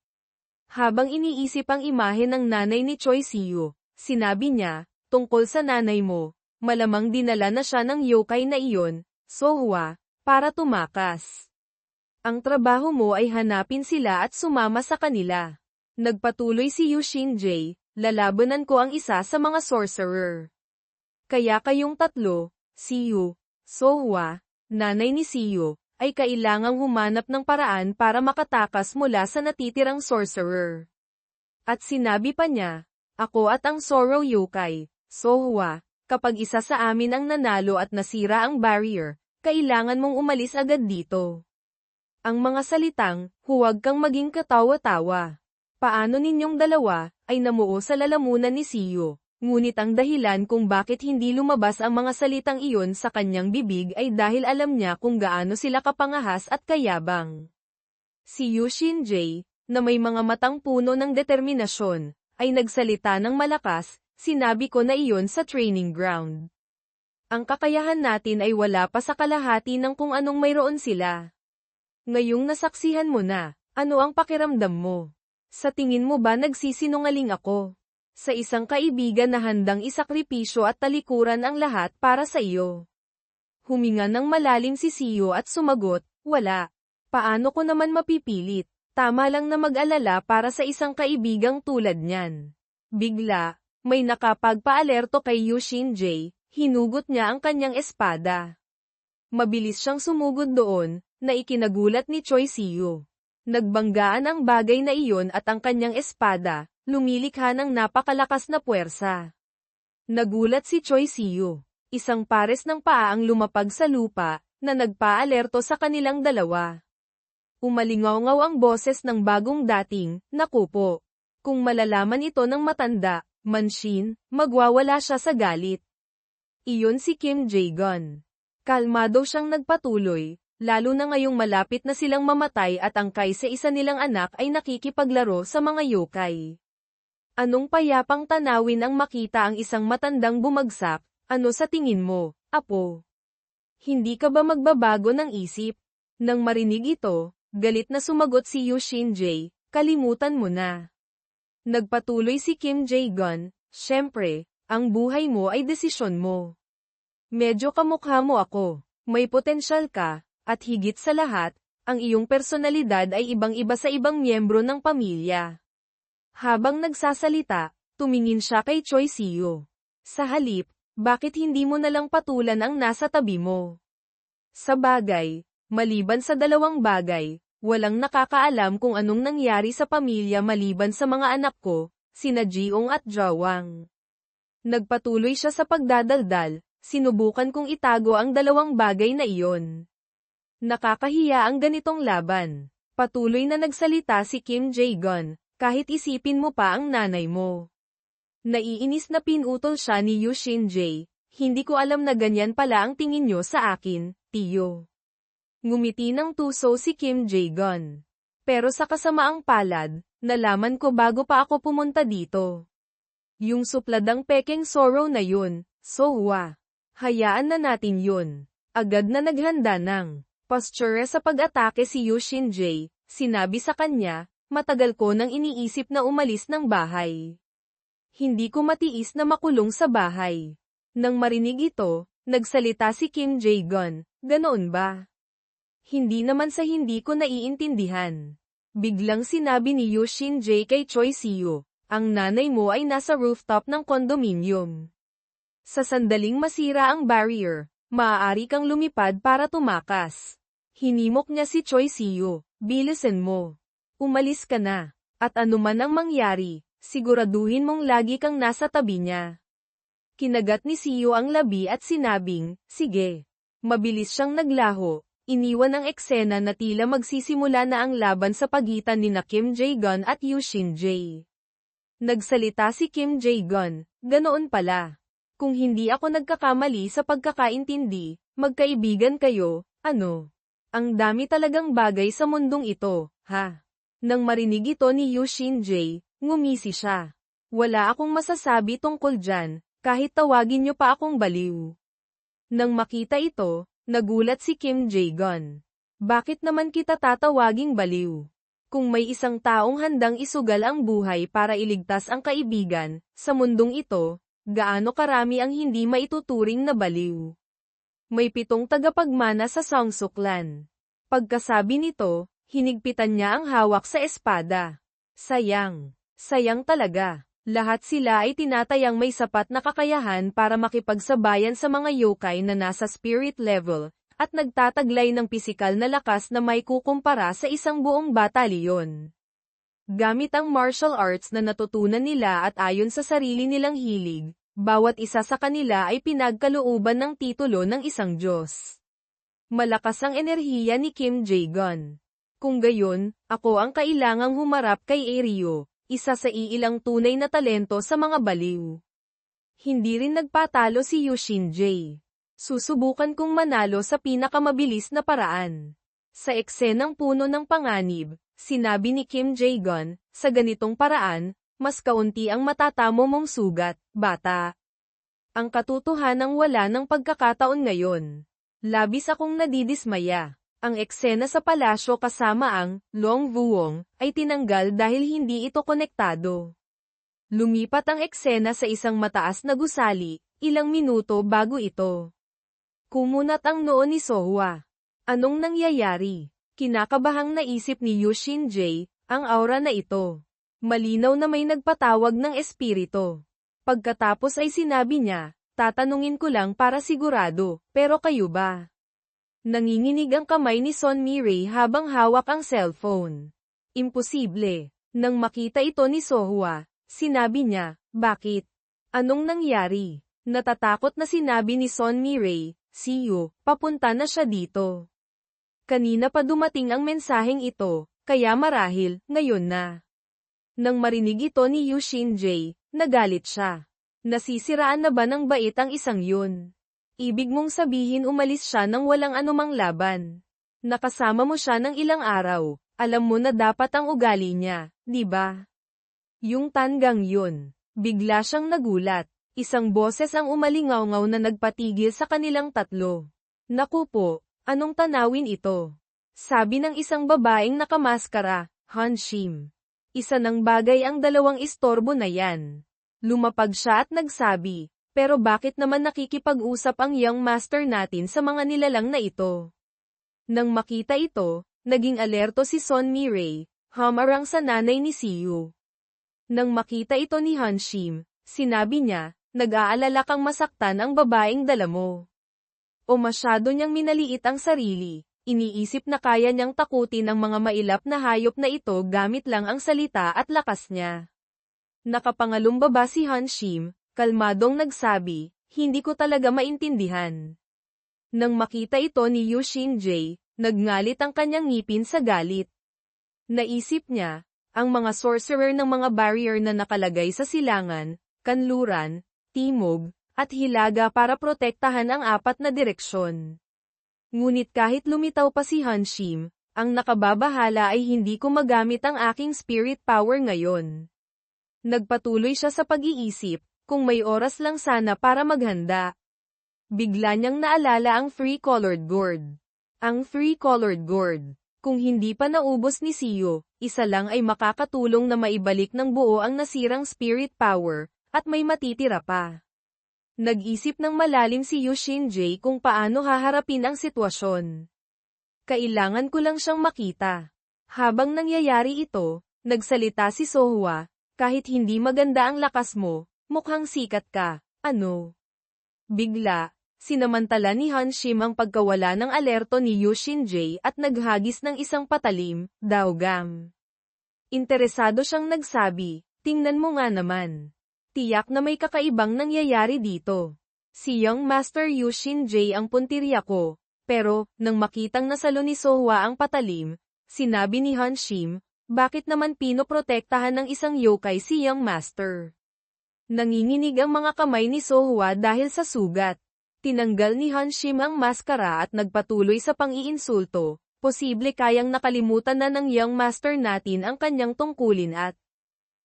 Habang iniisip ang imahe ng nanay ni Choi Siyo, sinabi niya, tungkol sa nanay mo, malamang dinala na siya ng yokai na iyon, Sohwa, para tumakas. Ang trabaho mo ay hanapin sila at sumama sa kanila. Nagpatuloy si Yushin J, lalabanan ko ang isa sa mga sorcerer. Kaya kayong 3, Siyo, Sohwa, nanay ni Siyo, ay kailangang humanap ng paraan para makatakas mula sa natitirang sorcerer. At sinabi pa niya, ako at ang Sorrow Yokai, Sohwa, kapag isa sa amin ang nanalo at nasira ang barrier, kailangan mong umalis agad dito. Ang mga salitang, huwag kang maging katawa-tawa. Paano ninyong 2, ay namuo sa lalamunan ni Siyo. Ngunit ang dahilan kung bakit hindi lumabas ang mga salitang iyon sa kanyang bibig ay dahil alam niya kung gaano sila kapangahas at kayabang. Si Yushin J, na may mga matang puno ng determinasyon, ay nagsalita ng malakas, sinabi ko na iyon sa training ground. Ang kakayahan natin ay wala pa sa kalahati ng kung anong mayroon sila. Ngayong nasaksihan mo na, ano ang pakiramdam mo? Sa tingin mo ba nagsisinungaling ako? Sa isang kaibigan na handang isakripisyo at talikuran ang lahat para sa iyo. Huminga ng malalim si Siyo at sumagot, wala. Paano ko naman mapipilit? Tama lang na mag-alala para sa isang kaibigang tulad niyan. Bigla, May nakapagpaalerto kay Yushin J, hinugot niya ang kanyang espada. Mabilis siyang sumugod doon, na ikinagulat ni Choi Siyu. Nagbanggaan ang bagay na iyon at ang kanyang espada, lumilikha ng napakalakas na puwersa. Nagulat si Choi Siyu. Isang pares ng paa ang lumapag sa lupa, na nagpaalerto sa kanilang dalawa. Umalingaw-ngaw ang boses ng bagong dating, "Naku po. Kung malalaman ito ng matanda, Manshin, magwawala siya sa galit." Iyon si Kim Jae-gun. Kalmado siyang nagpatuloy, lalo na ngayong malapit na silang mamatay at ang kaisa-isa nilang anak ay nakikipaglaro sa mga yokai. Anong payapang tanawin ang makita ang isang matandang bumagsak, ano sa tingin mo, apo? Hindi ka ba magbabago ng isip? Nang marinig ito, galit na sumagot si Yushin J, "Kalimutan mo na." Nagpatuloy si Kim Jae-gun, "Syempre, ang buhay mo ay desisyon mo. Medyo kamukha mo ako, may potensyal ka, at higit sa lahat, ang iyong personalidad ay ibang-iba sa ibang miyembro ng pamilya." Habang nagsasalita, tumingin siya kay Choi Siyu. Sa halip, bakit hindi mo nalang patulan ang nasa tabi mo? Sa bagay, maliban sa dalawang bagay, walang nakakaalam kung anong nangyari sa pamilya maliban sa mga anak ko, sina Jiong at Jawang. Nagpatuloy siya sa pagdadaldal, sinubukan kong itago ang dalawang bagay na iyon. Nakakahiya ang ganitong laban. Patuloy na nagsalita si Kim Jae-gun, kahit isipin mo pa ang nanay mo. Naiinis na pinutol siya ni Yushin J, "Hindi ko alam na ganyan pala ang tingin nyo sa akin, tiyo." Ngumiti ng tuso si Kim Jae-gun. Pero sa kasamaang palad, nalaman ko bago pa ako pumunta dito. Yung supladang pekeng sorrow na yun, Sohwa. Hayaan na natin yun. Agad na naghanda ng posture sa pag-atake si Yushin J, sinabi sa kanya, "Matagal ko nang iniisip na umalis ng bahay. Hindi ko matiis na makulong sa bahay." Nang marinig ito, nagsalita si Kim Jae-gun, "Ganoon ba?" Hindi naman sa hindi ko naiintindihan. Biglang sinabi ni Yushin J kay Choi Siyu, "Ang nanay mo ay nasa rooftop ng kondominium. Sa sandaling masira ang barrier, maaari kang lumipad para tumakas." Hinimok niya si Choi Siyu, "Bilisan mo. Umalis ka na. At anuman ang mangyari, siguraduhin mong lagi kang nasa tabi niya." Kinagat ni Siyu ang labi at sinabing, "Sige." Mabilis siyang naglaho. Iniwan ang eksena na tila magsisimula na ang laban sa pagitan nina Kim Jae-gun at Yushin J. Nagsalita si Kim Jae-gun, "Ganoon pala. Kung hindi ako nagkakamali sa pagkakaintindi, magkaibigan kayo, ano? Ang dami talagang bagay sa mundong ito, ha?" Nang marinig ito ni Yushin J, ngumisi siya. "Wala akong masasabi tungkol dyan, kahit tawagin niyo pa akong baliw." Nang makita ito, nagulat si Kim Jae-gun. "Bakit naman kita tatawaging baliw? Kung may isang taong handang isugal ang buhay para iligtas ang kaibigan, sa mundong ito, gaano karami ang hindi maituturing na baliw?" May 7 tagapagmana sa Seongsu clan. Pagkasabi nito, hinigpitan niya ang hawak sa espada. Sayang. Sayang talaga. Lahat sila ay tinatayang may sapat na kakayahan para makipagsabayan sa mga yokai na nasa spirit level, at nagtataglay ng pisikal na lakas na may kukumpara sa isang buong batalyon. Gamit ang martial arts na natutunan nila at ayon sa sarili nilang hilig, bawat isa sa kanila ay pinagkalooban ng titulo ng isang Diyos. Malakas ang enerhiya ni Kim Jae-gun. Kung gayon, ako ang kailangang humarap kay Aeryo, isa sa iilang tunay na talento sa mga baliw. Hindi rin nagpatalo si Yushin J. Susubukan kong manalo sa pinakamabilis na paraan. Sa eksenang puno ng panganib, sinabi ni Kim Jae-gun, "Sa ganitong paraan, mas kaunti ang matatamo mong sugat, bata." Ang katotohanang wala ng pagkakataon ngayon. Labis akong nadidismaya. Ang eksena sa palasyo kasama ang Long Vuong ay tinanggal dahil hindi ito konektado. Lumipat ang eksena sa isang mataas na gusali, ilang minuto bago ito. Kumunat ang noo ni Sohwa. Anong nangyayari? Kinakabahang naisip ni Yushin J, ang aura na ito. Malinaw na may nagpatawag ng espirito. Pagkatapos ay sinabi niya, tatanungin ko lang para sigurado, pero kayo ba? Nanginginig ang kamay ni Son Mi-rae habang hawak ang cellphone. Imposible. Nang makita ito ni Sohwa, sinabi niya, bakit? Anong nangyari? Natatakot na sinabi ni Son Mi-rae, Siyo, papunta na siya dito. Kanina pa dumating ang mensaheng ito, kaya marahil, ngayon na. Nang marinig ito ni Yu Shin-jae, nagalit siya. Nasisiraan na ba ng bait ang isang yun? Ibig mong sabihin umalis siya nang walang anumang laban. Nakasama mo siya ng ilang araw, alam mo na dapat ang ugali niya, di ba? Yung tanggang yun. Bigla siyang nagulat. Isang boses ang umalingaw-ngaw na nagpatigil sa kanilang tatlo. Naku po, anong tanawin ito? Sabi ng isang babaeng nakamaskara, Han Shim. Isa ng bagay ang dalawang istorbo na yan. Lumapag siya at nagsabi, pero bakit naman nakikipag-usap ang young master natin sa mga nilalang na ito? Nang makita ito, naging alerto si Son Mi-rae, humarang sa nanay ni Siyu. Nang makita ito ni Han Shim, sinabi niya, nag-aalala kang masaktan ang babaeng dala mo. O masyado niyang minaliit ang sarili, iniisip na kaya niyang takutin ang mga mailap na hayop na ito gamit lang ang salita at lakas niya. Nakapangalumbaba si Han Shim, kalmadong nagsabi, hindi ko talaga maintindihan. Nang makita ito ni Yu Shin-jae, nagngalit ang kanyang ngipin sa galit. Naisip niya, ang mga sorcerer ng mga barrier na nakalagay sa silangan, kanluran, timog, at hilaga para protektahan ang apat na direksyon. Ngunit kahit lumitaw pa si Han Shim, ang nakababahala ay hindi ko magamit ang aking spirit power ngayon. Nagpatuloy siya sa pag-iisip, kung may oras lang sana para maghanda. Bigla niyang naalala ang three-colored gourd. Ang three-colored gourd. Kung hindi pa naubos ni Siyo, isa lang ay makakatulong na maibalik ng buo ang nasirang spirit power, at may matitira pa. Nag-isip ng malalim si Yu Shin-jae kung paano haharapin ang sitwasyon. Kailangan ko lang siyang makita. Habang nangyayari ito, nagsalita si Sohwa, kahit hindi maganda ang lakas mo, mukhang sikat ka, ano? Bigla, sinamantala ni Han Shim ang pagkawala ng alerto ni Yu Shin-jae at naghagis ng isang patalim, dawgam. Interesado siyang nagsabi, tingnan mo nga naman. Tiyak na may kakaibang nangyayari dito. Si Young Master Yu Shin-jae ang puntirya ko, pero, nang makitang nasalo ni Sohwa ang patalim, sinabi ni Han Shim, bakit naman pinoprotektahan ng isang yokai si Young Master? Nanginginig ang mga kamay ni Sohwa dahil sa sugat. Tinanggal ni Han Shim ang maskara at nagpatuloy sa pang-iinsulto, posible kayang nakalimutan na ng Young Master natin ang kanyang tungkulin at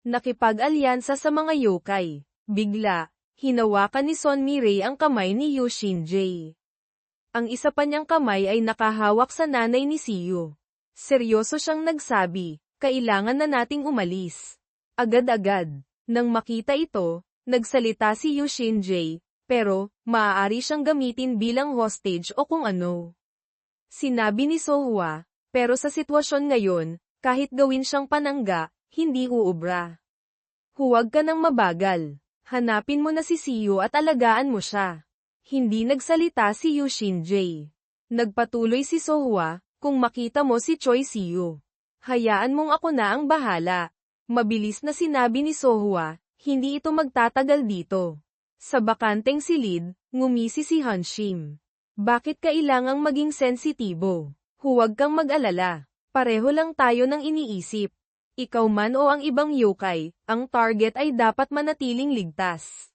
nakipag-alyansa sa mga yokai. Bigla, hinawakan ni Son Mi-rae ang kamay ni Yu Shin-jae. Ang isa pa niyang kamay ay nakahawak sa nanay ni Siyu. Seryoso siyang nagsabi, kailangan na nating umalis. Agad-agad. Nang makita ito, nagsalita si Yu Shin-jae, pero, maaari siyang gamitin bilang hostage o kung ano. Sinabi ni Sohwa, pero sa sitwasyon ngayon, kahit gawin siyang panangga, hindi uubra. Huwag ka nang mabagal. Hanapin mo na si Siyu at alagaan mo siya. Hindi nagsalita si Yu Shin-jae. Nagpatuloy si Sohwa, kung makita mo si Choi Siyu, hayaan mong ako na ang bahala. Mabilis na sinabi ni Sohwa, hindi ito magtatagal dito. Sa bakanteng silid, ngumisi si Han Shim. Bakit kailangang maging sensitibo? Huwag kang mag-alala. Pareho lang tayo ng iniisip. Ikaw man o ang ibang yokai, ang target ay dapat manatiling ligtas.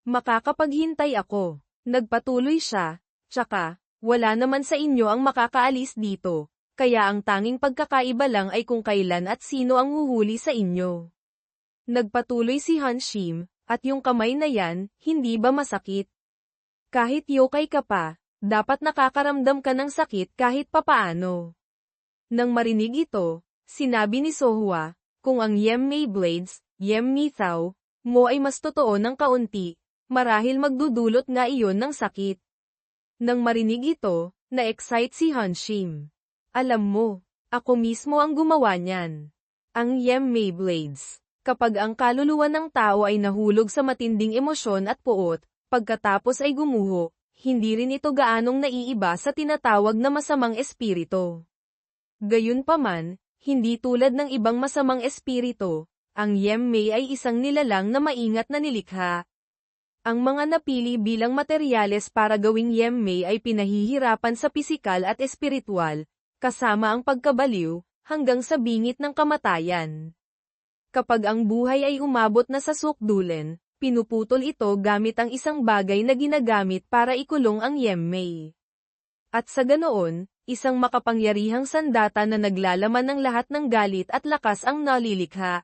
Makakapaghintay ako. Nagpatuloy siya, tsaka, wala naman sa inyo ang makakaalis dito, kaya ang tanging pagkakaiba lang ay kung kailan at sino ang huhuli sa inyo. Nagpatuloy si Han Shim, at yung kamay na yan, hindi ba masakit? Kahit yokai ka pa, dapat nakakaramdam ka ng sakit kahit papaano. Nang marinig ito, sinabi ni Sohwa, kung ang Yemmei Blades, Yemmei Thao, mo ay mas totoo ng kaunti, marahil magdudulot nga iyon ng sakit. Nang marinig ito, na-excite si Han Shim. Alam mo, ako mismo ang gumawa niyan. Ang Yemmei Blades. Kapag ang kaluluwa ng tao ay nahulog sa matinding emosyon at puot, pagkatapos ay gumuho, hindi rin ito gaanong naiiba sa tinatawag na masamang espiritu. Gayunpaman, hindi tulad ng ibang masamang espiritu, ang Yemei ay isang nilalang na maingat na nilikha. Ang mga napili bilang materyales para gawing Yemei ay pinahihirapan sa pisikal at espiritual, kasama ang pagkabaliw, hanggang sa bingit ng kamatayan. Kapag ang buhay ay umabot na sa sukdulen, pinuputol ito gamit ang isang bagay na ginagamit para ikulong ang Yemei. At sa ganoon, isang makapangyarihang sandata na naglalaman ng lahat ng galit at lakas ang nalilikha.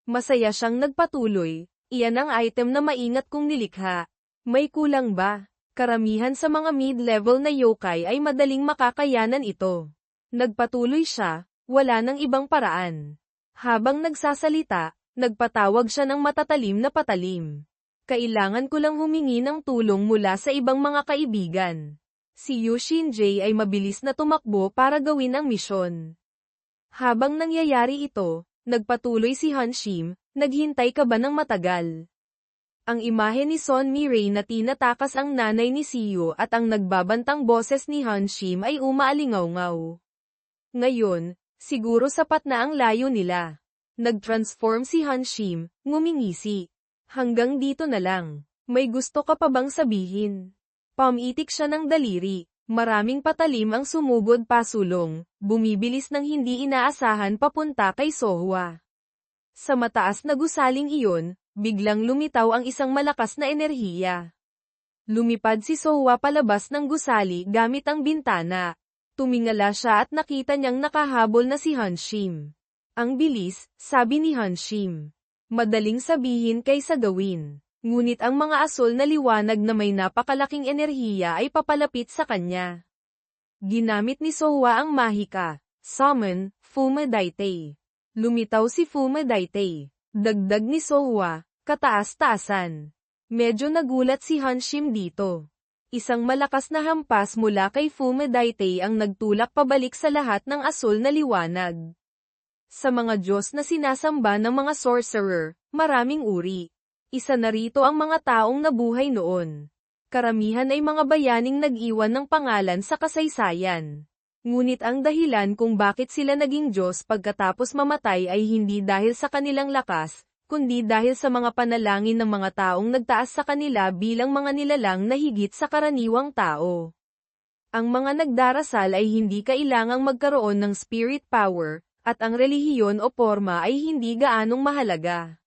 Masaya siyang nagpatuloy, iyan ang item na maingat kong nilikha. May kulang ba? Karamihan sa mga mid-level na yokai ay madaling makakayanan ito. Nagpatuloy siya, wala nang ibang paraan. Habang nagsasalita, nagpatawag siya ng matatalim na patalim. Kailangan ko lang humingi ng tulong mula sa ibang mga kaibigan. Si Yushin-J ay mabilis na tumakbo para gawin ang misyon. Habang nangyayari ito, nagpatuloy si Hanshim, naghintay ka ba ng matagal? Ang imahe ni Son Mirei na tinatakas ang nanay ni Siyo at ang nagbabantang boses ni Hanshim ay umaalingaw-ngaw. Ngayon, siguro sapat na ang layo nila. Nag-transform si Hanshim, ngumingisi. Hanggang dito na lang. May gusto ka pa bang sabihin? Pamitik siya ng daliri. Maraming patalim ang sumugod pasulong, bumibilis ng hindi inaasahan papunta kay Sohwa. Sa mataas na gusaling iyon, biglang lumitaw ang isang malakas na enerhiya. Lumipad si Sohwa palabas ng gusali gamit ang bintana. Tumingala siya at nakita niyang nakahabol na si Hanshim. Ang bilis, sabi ni Hanshim. Madaling sabihin kaysa gawin. Ngunit ang mga asol na liwanag na may napakalaking enerhiya ay papalapit sa kanya. Ginamit ni Sohwa ang mahika, summon, Fumedaite. Lumitaw si Fumedaite. Dagdag ni Sohwa, kataas-taasan. Medyo nagulat si Hanshim dito. Isang malakas na hampas mula kay Fumedaite ang nagtulak pabalik sa lahat ng asol na liwanag. Sa mga Diyos na sinasamba ng mga sorcerer, maraming uri. Isa na rito ang mga taong nabuhay noon. Karamihan ay mga bayaning nag-iwan ng pangalan sa kasaysayan. Ngunit ang dahilan kung bakit sila naging Diyos pagkatapos mamatay ay hindi dahil sa kanilang lakas, kundi dahil sa mga panalangin ng mga taong nagtaas sa kanila bilang mga nilalang na higit sa karaniwang tao. Ang mga nagdarasal ay hindi kailangang magkaroon ng spirit power, at ang relihiyon o porma ay hindi gaanong mahalaga.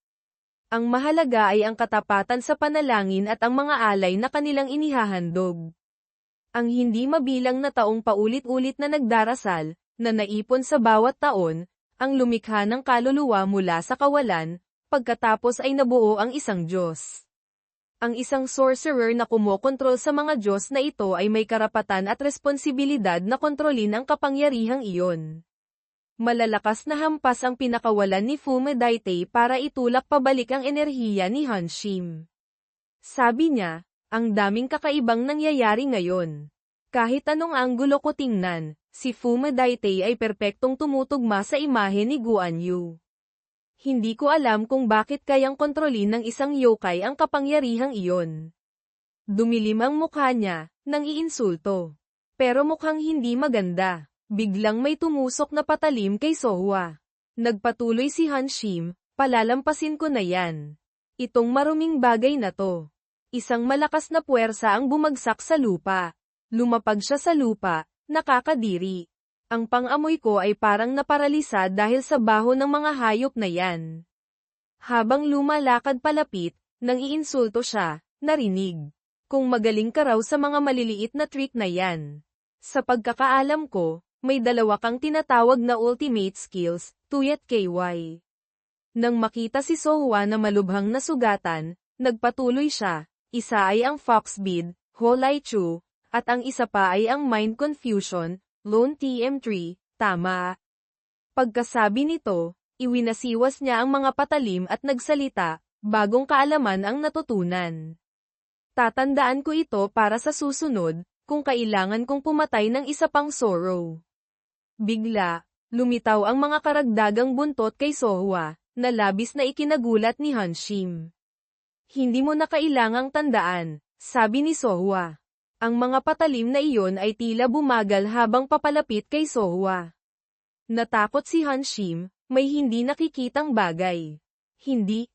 Ang mahalaga ay ang katapatan sa panalangin at ang mga alay na kanilang inihahandog. Ang hindi mabilang na taong paulit-ulit na nagdarasal, na naipon sa bawat taon, ang lumikha ng kaluluwa mula sa kawalan, pagkatapos ay nabuo ang isang Diyos. Ang isang sorcerer na kumokontrol sa mga Diyos na ito ay may karapatan at responsibilidad na kontrolin ang kapangyarihang iyon. Malalakas na hampas ang pinakawalan ni Fumedaite para itulak pabalik ang enerhiya ni Hanshim. Sabi niya, ang daming kakaibang nangyayari ngayon. Kahit anong anggulo ko tingnan, si Fumedaite ay perpektong tumutugma sa imahe ni Guan Yu. Hindi ko alam kung bakit kayang kontrolin ng isang yokai ang kapangyarihang iyon. Dumilim ang mukha niya, nang iinsulto. Pero mukhang hindi maganda. Biglang may tumusok na patalim kay Sohwa. Nagpatuloy si Hanshim, palalampasin ko na yan. Itong maruming bagay na to. Isang malakas na puwersa ang bumagsak sa lupa. Lumapag siya sa lupa, nakakadiri. Ang pang-amoy ko ay parang naparalisa dahil sa baho ng mga hayop na yan. Habang lumalakad palapit, nang iinsulto siya, narinig. Kung magaling ka raw sa mga maliliit na trick na yan. Sa pagkakaalam ko, may dalawa kang tinatawag na ultimate skills, Tuyet KY. Nang makita si Sohwa na malubhang nasugatan, nagpatuloy siya. Isa ay ang Foxbead, Holai Chu, at ang isa pa ay ang Mind Confusion, Lone TM3, tama. Pagkasabi nito, iwinasiwas niya ang mga patalim at nagsalita, bagong kaalaman ang natutunan. Tatandaan ko ito para sa susunod, kung kailangan kong pumatay ng isa pang Sorrow. Bigla, lumitaw ang mga karagdagang buntot kay Sohwa, na labis na ikinagulat ni Hanshim. Hindi mo na kailangang tandaan, sabi ni Sohwa. Ang mga patalim na iyon ay tila bumagal habang papalapit kay Sohwa. Natakot si Hanshim, may hindi nakikitang bagay. Hindi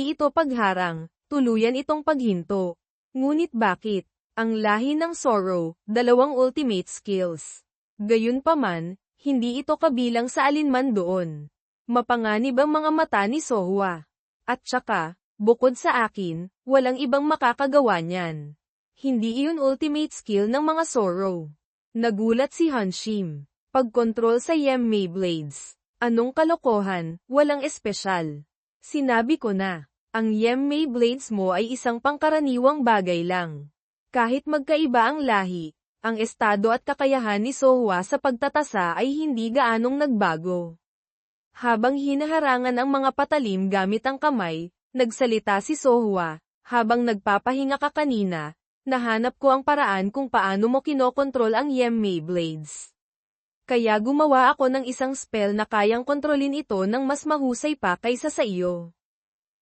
ito pagharang, tuluyan itong paghinto. Ngunit bakit? Ang lahi ng Zoro, dalawang ultimate skills. Gayunpaman, hindi ito kabilang sa alinman doon. Mapanganib ang mga mata ni Sohwa. At saka, bukod sa akin, walang ibang makakagawa niyan. Hindi iyon ultimate skill ng mga Zoro. Nagulat si Hanshim. Pagkontrol sa Yemei Blades. Anong kalokohan, walang espesyal. Sinabi ko na, ang Yemei Blades mo ay isang pangkaraniwang bagay lang. Kahit magkaiba ang lahi, ang estado at kakayahan ni Sohwa sa pagtatasa ay hindi gaanong nagbago. Habang hinaharangan ang mga patalim gamit ang kamay, nagsalita si Sohwa, habang nagpapahinga ka kanina, nahanap ko ang paraan kung paano mo kinokontrol ang Yemei Blades. Kaya gumawa ako ng isang spell na kayang kontrolin ito ng mas mahusay pa kaysa sa iyo.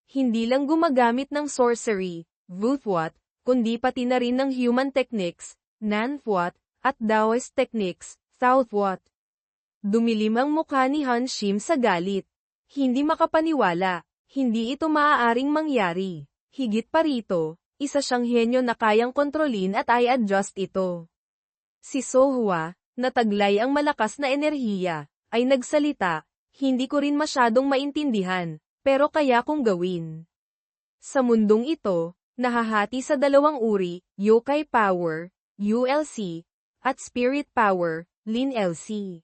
Hindi lang gumagamit ng sorcery, Wuthwat, kundi pati na rin ng human techniques, Nanthwat, at Taoist techniques, Southwat. Dumilim ang mukha ni Hanshim sa galit. Hindi makapaniwala, hindi ito maaaring mangyari. Higit pa rito, isa siyang henyo na kayang kontrolin at i-adjust ito. Si Sohwa, na taglay ang malakas na enerhiya, ay nagsalita, hindi ko rin masyadong maintindihan, pero kaya kong gawin. Sa mundong ito, nahahati sa dalawang uri, Yokai Power, ULC, at Spirit Power, LIN-LC.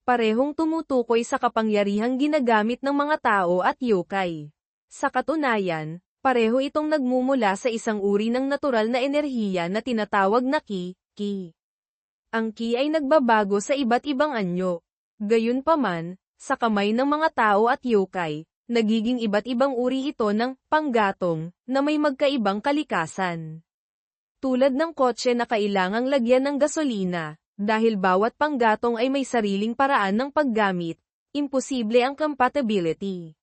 Parehong tumutukoy sa kapangyarihang ginagamit ng mga tao at yokai. Sa katunayan, pareho itong nagmumula sa isang uri ng natural na enerhiya na tinatawag na ki. Ang ki ay nagbabago sa iba't ibang anyo. Gayunpaman, sa kamay ng mga tao at yokai, nagiging iba't ibang uri ito ng panggatong na may magkaibang kalikasan. Tulad ng kotse na kailangang lagyan ng gasolina, dahil bawat panggatong ay may sariling paraan ng paggamit, imposible ang compatibility.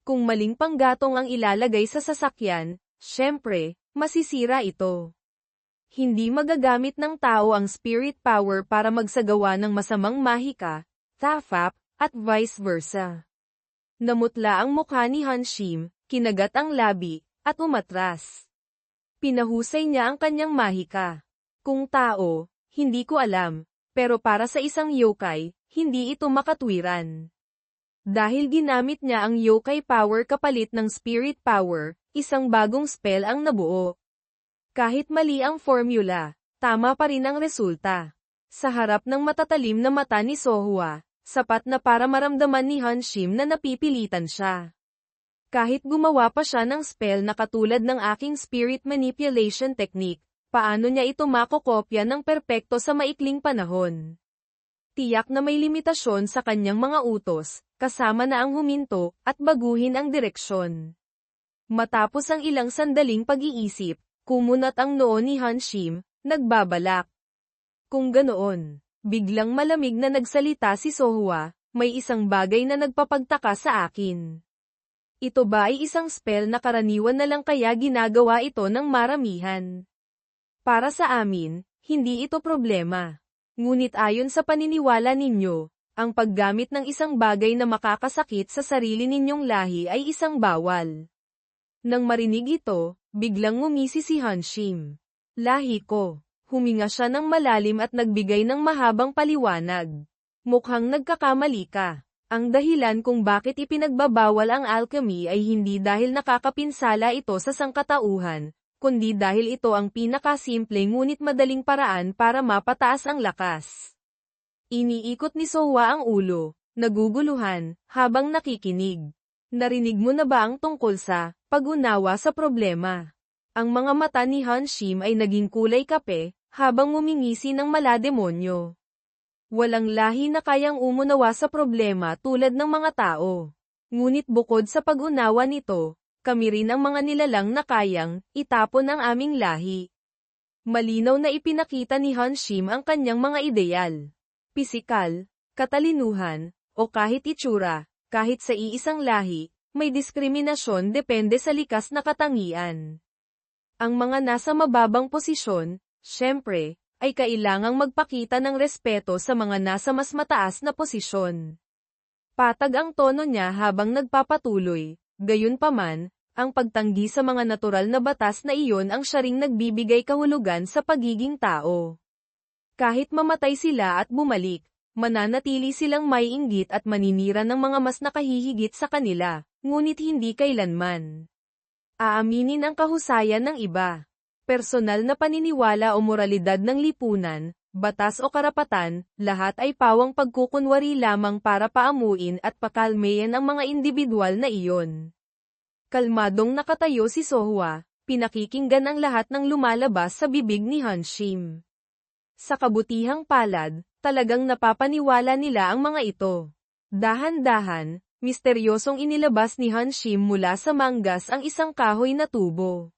Kung maling panggatong ang ilalagay sa sasakyan, syempre, masisira ito. Hindi magagamit ng tao ang spirit power para magsagawa ng masamang mahika, thafap, at vice versa. Namutla ang mukha ni Hanshim, kinagat ang labi, at umatras. Pinahusay niya ang kanyang mahika. Kung tao, hindi ko alam, pero para sa isang yokai, hindi ito makatwiran. Dahil ginamit niya ang yokai power kapalit ng spirit power, isang bagong spell ang nabuo. Kahit mali ang formula, tama pa rin ang resulta. Sa harap ng matatalim na mata ni Sohwa, sapat na para maramdaman ni Hanshim na napipilitan siya. Kahit gumawa pa siya ng spell na katulad ng aking spirit manipulation technique, paano niya ito makokopya ng perpekto sa maikling panahon? Tiyak na may limitasyon sa kanyang mga utos, kasama na ang huminto, at baguhin ang direksyon. Matapos ang ilang sandaling pag-iisip, kumunat ang noo ni Hanshim, nagbabalak. Kung ganoon, biglang malamig na nagsalita si Sohwa, may isang bagay na nagpapagtaka sa akin. Ito ba ay isang spell na karaniwan na lang kaya ginagawa ito ng maramihan? Para sa amin, hindi ito problema. Ngunit ayon sa paniniwala ninyo, ang paggamit ng isang bagay na makakasakit sa sarili ninyong lahi ay isang bawal. Nang marinig ito, biglang ngumisi si Hanshim. Lahi ko. Huminga siya ng malalim at nagbigay ng mahabang paliwanag. Mukhang nagkakamali ka. Ang dahilan kung bakit ipinagbabawal ang alchemy ay hindi dahil nakakapinsala ito sa sangkatauhan, kundi dahil ito ang pinakasimple ngunit madaling paraan para mapataas ang lakas. Iniikot ni Sohwa ang ulo, naguguluhan, habang nakikinig. Narinig mo na ba ang tungkol sa pag-unawa sa problema? Ang mga mata ni Hanshim ay naging kulay kape, habang ngumingisi ng malademonyo. Walang lahi na kayang umunawa sa problema tulad ng mga tao. Ngunit bukod sa pag-unawa nito, kami rin ang mga nilalang na kayang itapon ang aming lahi. Malinaw na ipinakita ni Hanshim ang kanyang mga ideal. Pisikal, katalinuhan, o kahit itsura, Kahit sa iisang lahi, may diskriminasyon depende sa likas na katangian. Ang mga nasa mababang posisyon, syempre, ay kailangang magpakita ng respeto sa mga nasa mas mataas na posisyon. Patag ang tono niya habang nagpapatuloy, gayunpaman, ang pagtanggi sa mga natural na batas na iyon ang siya ring nagbibigay kahulugan sa pagiging tao. Kahit mamatay sila at bumalik, mananatili silang may inggit at maninira ng mga mas nakahihigit sa kanila, ngunit hindi kailanman aaminin ang kahusayan ng iba. Personal na paniniwala o moralidad ng lipunan, batas o karapatan, lahat ay pawang pagkukunwari lamang para paamuin at pakalmeyan ang mga individual na iyon. Kalmadong nakatayo si Sohwa, pinakikinggan ang lahat ng lumalabas sa bibig ni Hanshim. Sa kabutihang palad, talagang napapaniwala nila ang mga ito. Dahan-dahan, misteryosong inilabas ni Hanshim mula sa manggas ang isang kahoy na tubo.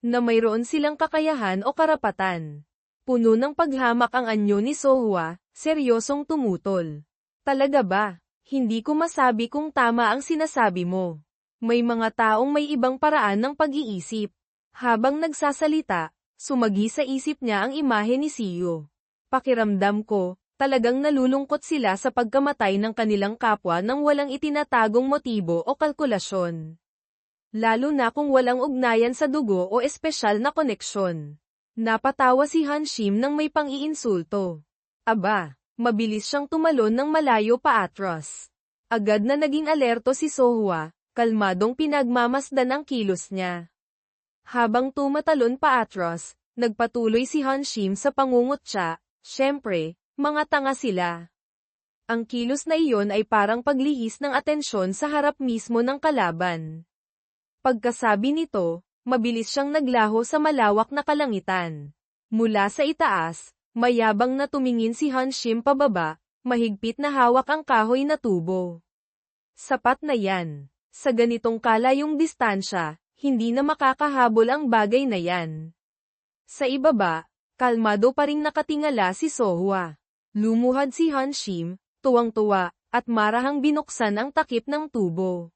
Na mayroon silang kakayahan o karapatan. Puno ng paghamak ang anyo ni Sohwa, seryosong tumutol. Talaga ba? Hindi ko masabi kung tama ang sinasabi mo. May mga taong may ibang paraan ng pag-iisip. Habang nagsasalita, sumagi sa isip niya ang imahe ni Siyo. Pakiramdam ko, talagang nalulungkot sila sa pagkamatay ng kanilang kapwa nang walang itinatagong motibo o kalkulasyon. Lalo na kung walang ugnayan sa dugo o espesyal na koneksyon. Napatawa si Hanshim nang may pang-iinsulto. Aba, mabilis siyang tumalon ng malayo paatras. Agad na naging alerto si Sohwa, kalmadong pinagmamasdan ang kilos niya. Habang tumatalon paatras, nagpatuloy si Hanshim sa pangungutya, syempre, mga tanga sila. Ang kilos na iyon ay parang paglihis ng atensyon sa harap mismo ng kalaban. Pagkasabi nito, mabilis siyang naglaho sa malawak na kalangitan. Mula sa itaas, mayabang na tumingin si Hanshim pababa, mahigpit na hawak ang kahoy na tubo. Sapat na yan. Sa ganitong kalayong distansya, hindi na makakahabol ang bagay na yan. Sa ibaba, kalmado pa ring nakatingala si Sohwa. Lumuhad si Hanshim, tuwang-tuwa, at marahang binuksan ang takip ng tubo.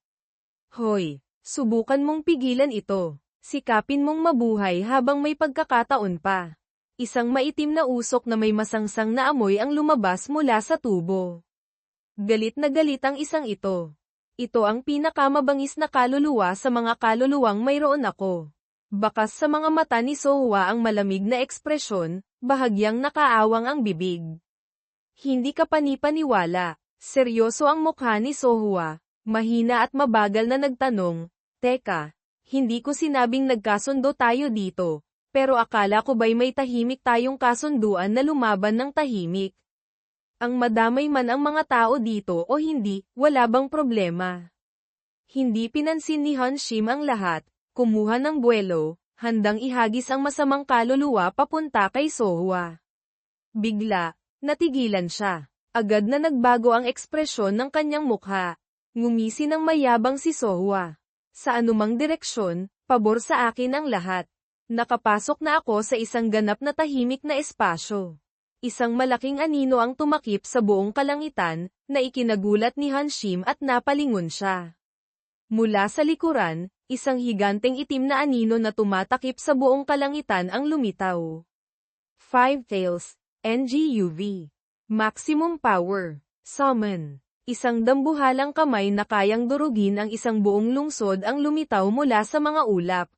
Hoy! Subukan mong pigilan ito. Sikapin mong mabuhay habang may pagkakataon pa. Isang maitim na usok na may masangsang na amoy ang lumabas mula sa tubo. Galit na galit ang isang ito. Ito ang pinakamabangis na kaluluwa sa mga kaluluwang mayroon ako. Bakas sa mga mata ni Sohwa ang malamig na ekspresyon, bahagyang nakaawang ang bibig. Hindi ka panipaniwala. Seryoso ang mukha ni Sohwa, mahina at mabagal na nagtanong. Teka, hindi ko sinabing nagkasundo tayo dito, pero akala ko ba'y may tahimik tayong kasunduan na lumaban ng tahimik? Ang madamay man ang mga tao dito o hindi, wala bang problema? Hindi pinansin ni Hanshim ang lahat, kumuha ng buwelo, handang ihagis ang masamang kaluluwa papunta kay Sohwa. Bigla, natigilan siya. Agad na nagbago ang ekspresyon ng kanyang mukha. Ngumisi ng mayabang si Sohwa. Sa anumang direksyon, pabor sa akin ang lahat. Nakapasok na ako sa isang ganap na tahimik na espasyo. Isang malaking anino ang tumakip sa buong kalangitan, na ikinagulat ni Hanshim at napalingon siya. Mula sa likuran, isang higanteng itim na anino na tumatakip sa buong kalangitan ang lumitaw. 5 Tails, NGUV. Maximum Power. Summon. Isang dambuhalang kamay na kayang durugin ang isang buong lungsod ang lumitaw mula sa mga ulap.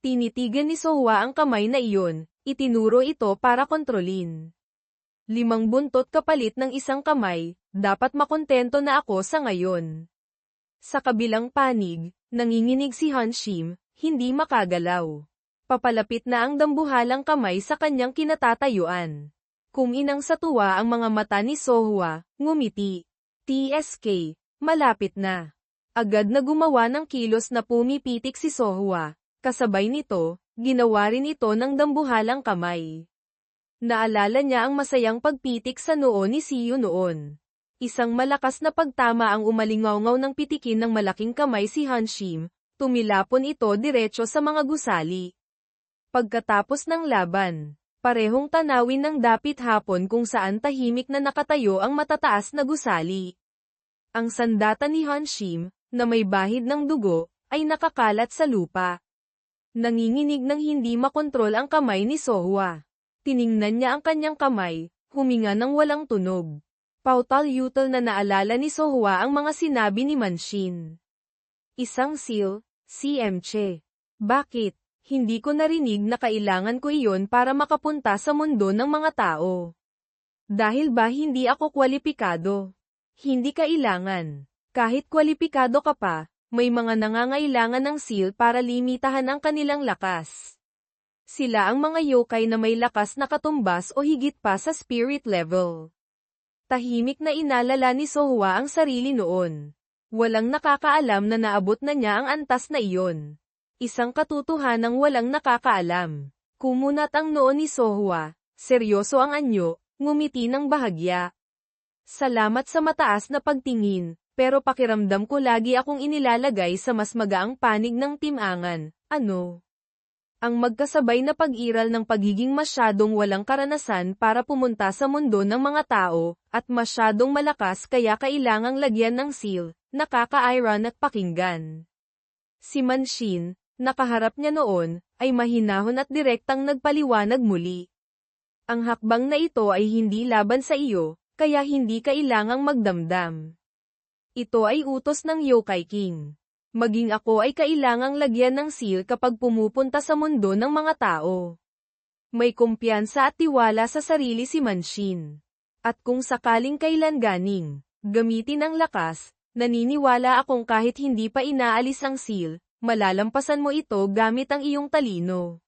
Tinitigan ni Sohwa ang kamay na iyon, itinuro ito para kontrolin. 5 buntot kapalit ng isang kamay, dapat makontento na ako sa ngayon. Sa kabilang panig, nanginginig si Hanshim, hindi makagalaw. Papalapit na ang dambuhalang kamay sa kanyang kinatatayuan. Kuminang sa tuwa ang mga mata ni Sohwa, ngumiti. TSK, malapit na. Agad na gumawa ng kilos na pumipitik si Sohwa. Kasabay nito, ginawa rin ito ng dambuhalang kamay. Naalala niya ang masayang pagpitik sa noo ni Siyo noon. Isang malakas na pagtama ang umalingaw-ngaw ng pitikin ng malaking kamay si Hanshim, tumilapon ito diretso sa mga gusali. Pagkatapos ng laban, parehong tanawin ng dapit hapon kung saan tahimik na nakatayo ang matataas na gusali. Ang sandata ni Hanshim, na may bahid ng dugo, ay nakakalat sa lupa. Nanginginig ng hindi makontrol ang kamay ni Sohwa. Tiningnan niya ang kanyang kamay, huminga ng walang tunog. Pautal-yutal na naalala ni Sohwa ang mga sinabi ni Manshin. Isang seal, si Mche. Bakit? Hindi ko narinig na kailangan ko iyon para makapunta sa mundo ng mga tao. Dahil ba hindi ako kwalipikado? Hindi kailangan. Kahit kwalipikado ka pa, may mga nangangailangan ng seal para limitahan ang kanilang lakas. Sila ang mga yokai na may lakas na katumbas o higit pa sa spirit level. Tahimik na inalala ni Sohwa ang sarili noon. Walang nakakaalam na naabot na niya ang antas na iyon. Isang katotohanang walang nakakaalam. Kumunat ang noo ni Sohwa, seryoso ang anyo, ngumiti ng bahagya. Salamat sa mataas na pagtingin, pero pakiramdam ko lagi akong inilalagay sa mas magaang panig ng timangan, ano? Ang magkasabay na pag-iral ng pagiging masyadong walang karanasan para pumunta sa mundo ng mga tao, at masyadong malakas kaya kailangang lagyan ng seal, nakaka-iron at pakinggan. Si Manshin, nakaharap niya noon, ay mahinahon at direktang nagpaliwanag muli. Ang hakbang na ito ay hindi laban sa iyo, kaya hindi kailangang magdamdam. Ito ay utos ng Yokai King. Maging ako ay kailangang lagyan ng seal kapag pumupunta sa mundo ng mga tao. May kumpiyansa at tiwala sa sarili si Manshin. At kung sakaling kailan ganing, gamitin ang lakas, naniniwala akong kahit hindi pa inaalis ang seal, malalampasan mo ito gamit ang iyong talino.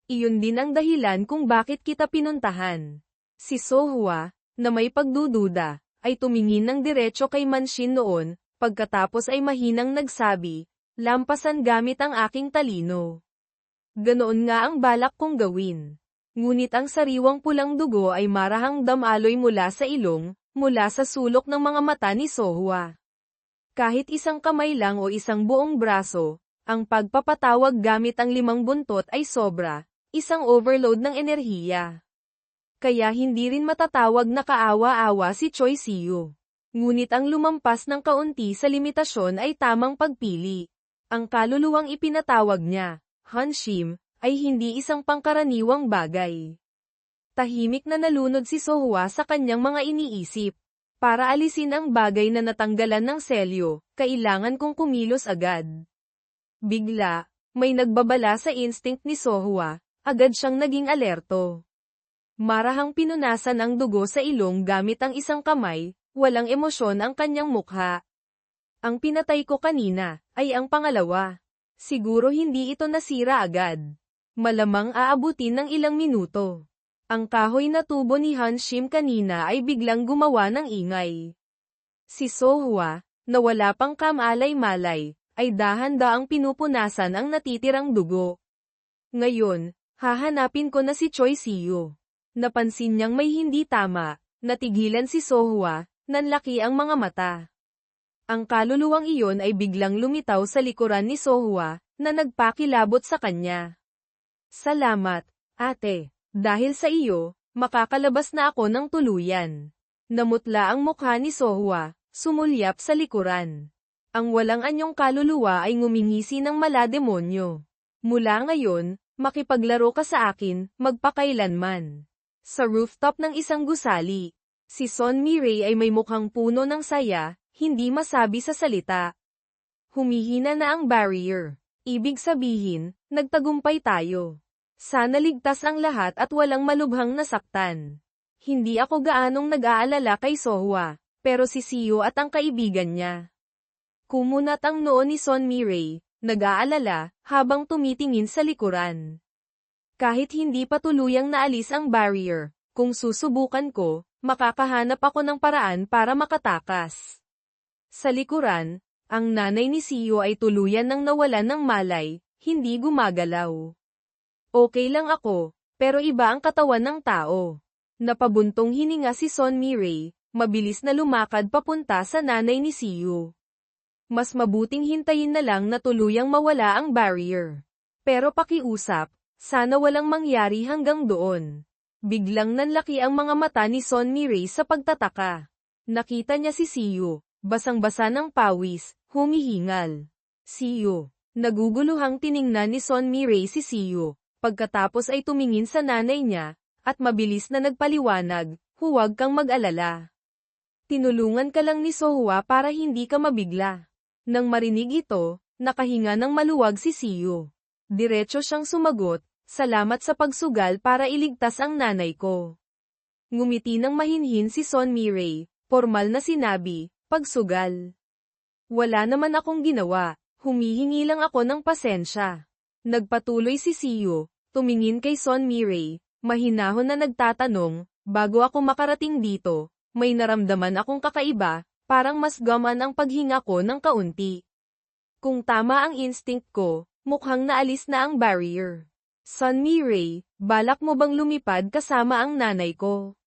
Iyon din ang dahilan kung bakit kita pinuntahan. Si Sohwa, na may pagdududa, ay tumingin ng diretso kay Manshin noon, pagkatapos ay mahinang nagsabi, lampasan gamit ang aking talino. Ganoon nga ang balak kong gawin. Ngunit ang sariwang pulang dugo ay marahang damaloy mula sa ilong, mula sa sulok ng mga mata ni Sohwa. Kahit isang kamay lang o isang buong braso, ang pagpapatawag gamit ang 5 buntot ay sobra, isang overload ng enerhiya. Kaya hindi rin matatawag na kaawa-awa si Choi Siyu. Ngunit ang lumampas ng kaunti sa limitasyon ay tamang pagpili. Ang kaluluwang ipinatawag niya, Hanshim, ay hindi isang pangkaraniwang bagay. Tahimik na nalunod si Sohwa sa kanyang mga iniisip. Para alisin ang bagay na natanggalan ng selyo, kailangan kong kumilos agad. Bigla, may nagbabala sa instinct ni Sohwa, agad siyang naging alerto. Marahang pinunasan ang dugo sa ilong gamit ang isang kamay, walang emosyon ang kanyang mukha. Ang pinatay ko kanina, ay ang pangalawa. Siguro hindi ito nasira agad. Malamang aabutin ng ilang minuto. Ang kahoy na tubo ni Hanshim kanina ay biglang gumawa ng ingay. Si Sohwa, na wala pang kamalay-malay, ay dahan-daang pinupunasan ang natitirang dugo. Ngayon, hahanapin ko na si Choi Siyu. Napansin niyang may hindi tama, natigilan si Sohwa, nanlaki ang mga mata. Ang kaluluwang iyon ay biglang lumitaw sa likuran ni Sohwa, na nagpakilabot sa kanya. Salamat, ate. Dahil sa iyo, makakalabas na ako ng tuluyan. Namutla ang mukha ni Sohwa, sumulyap sa likuran. Ang walang anyong kaluluwa ay ngumingisi ng malademonyo. Mula ngayon, makipaglaro ka sa akin, magpakailanman. Sa rooftop ng isang gusali, si Son Mirei ay may mukhang puno ng saya, hindi masabi sa salita. Humihina na ang barrier. Ibig sabihin, nagtagumpay tayo. Sana ligtas ang lahat at walang malubhang nasaktan. Hindi ako gaanong nag-aalala kay Sohwa, pero si Siyu at ang kaibigan niya. Kumunat ang noo ni Son Mirei, nag-aalala, habang tumitingin sa likuran. Kahit hindi pa tuluyang naalis ang barrier, kung susubukan ko, makakahanap ako ng paraan para makatakas. Sa likuran, ang nanay ni Siyu ay tuluyan nang nawalan ng malay, hindi gumagalaw. Okay lang ako, pero iba ang katawan ng tao. Napabuntong hininga si Son Mirei, mabilis na lumakad papunta sa nanay ni Siyu. Mas mabuting hintayin na lang na tuluyang mawala ang barrier. Pero pakiusap, sana walang mangyari hanggang doon. Biglang nanlaki ang mga mata ni Son Mirei sa pagtataka. Nakita niya si Siyu, Basang-basa ng pawis, humihingal. Siyo. Naguguluhang tiningnan ni Son Miray si Siyo. Pagkatapos ay tumingin sa nanay niya, at mabilis na nagpaliwanag, huwag kang mag-alala. Tinulungan ka lang ni Sohwa para hindi ka mabigla. Nang marinig ito, nakahinga ng maluwag si Siyo. Diretso siyang sumagot, salamat sa pagsugal para iligtas ang nanay ko. Ngumiti ng mahinhin si Son Miray, formal na sinabi, pagsugal. Wala naman akong ginawa, humihingi lang ako ng pasensya. Nagpatuloy si Siyo, tumingin kay Son Miray, mahinahon na nagtatanong, bago ako makarating dito, may naramdaman akong kakaiba, parang mas gamaan ang paghinga ko ng kaunti. Kung tama ang instinct ko, mukhang naalis na ang barrier. Son Miray, balak mo bang lumipad kasama ang nanay ko?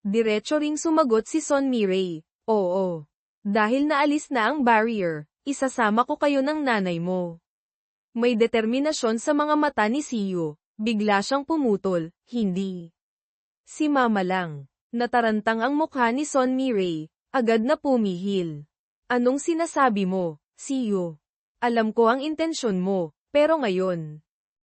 Diretso ring sumagot si Son Miray, oo. Dahil naalis na ang barrier, isasama ko kayo ng nanay mo. May determinasyon sa mga mata ni Siyo, bigla siyang pumutol, hindi. Si Mama lang. Natarantang ang mukha ni Son Miray, agad na pumihil. Anong sinasabi mo, Siyo? Alam ko ang intensyon mo, pero ngayon,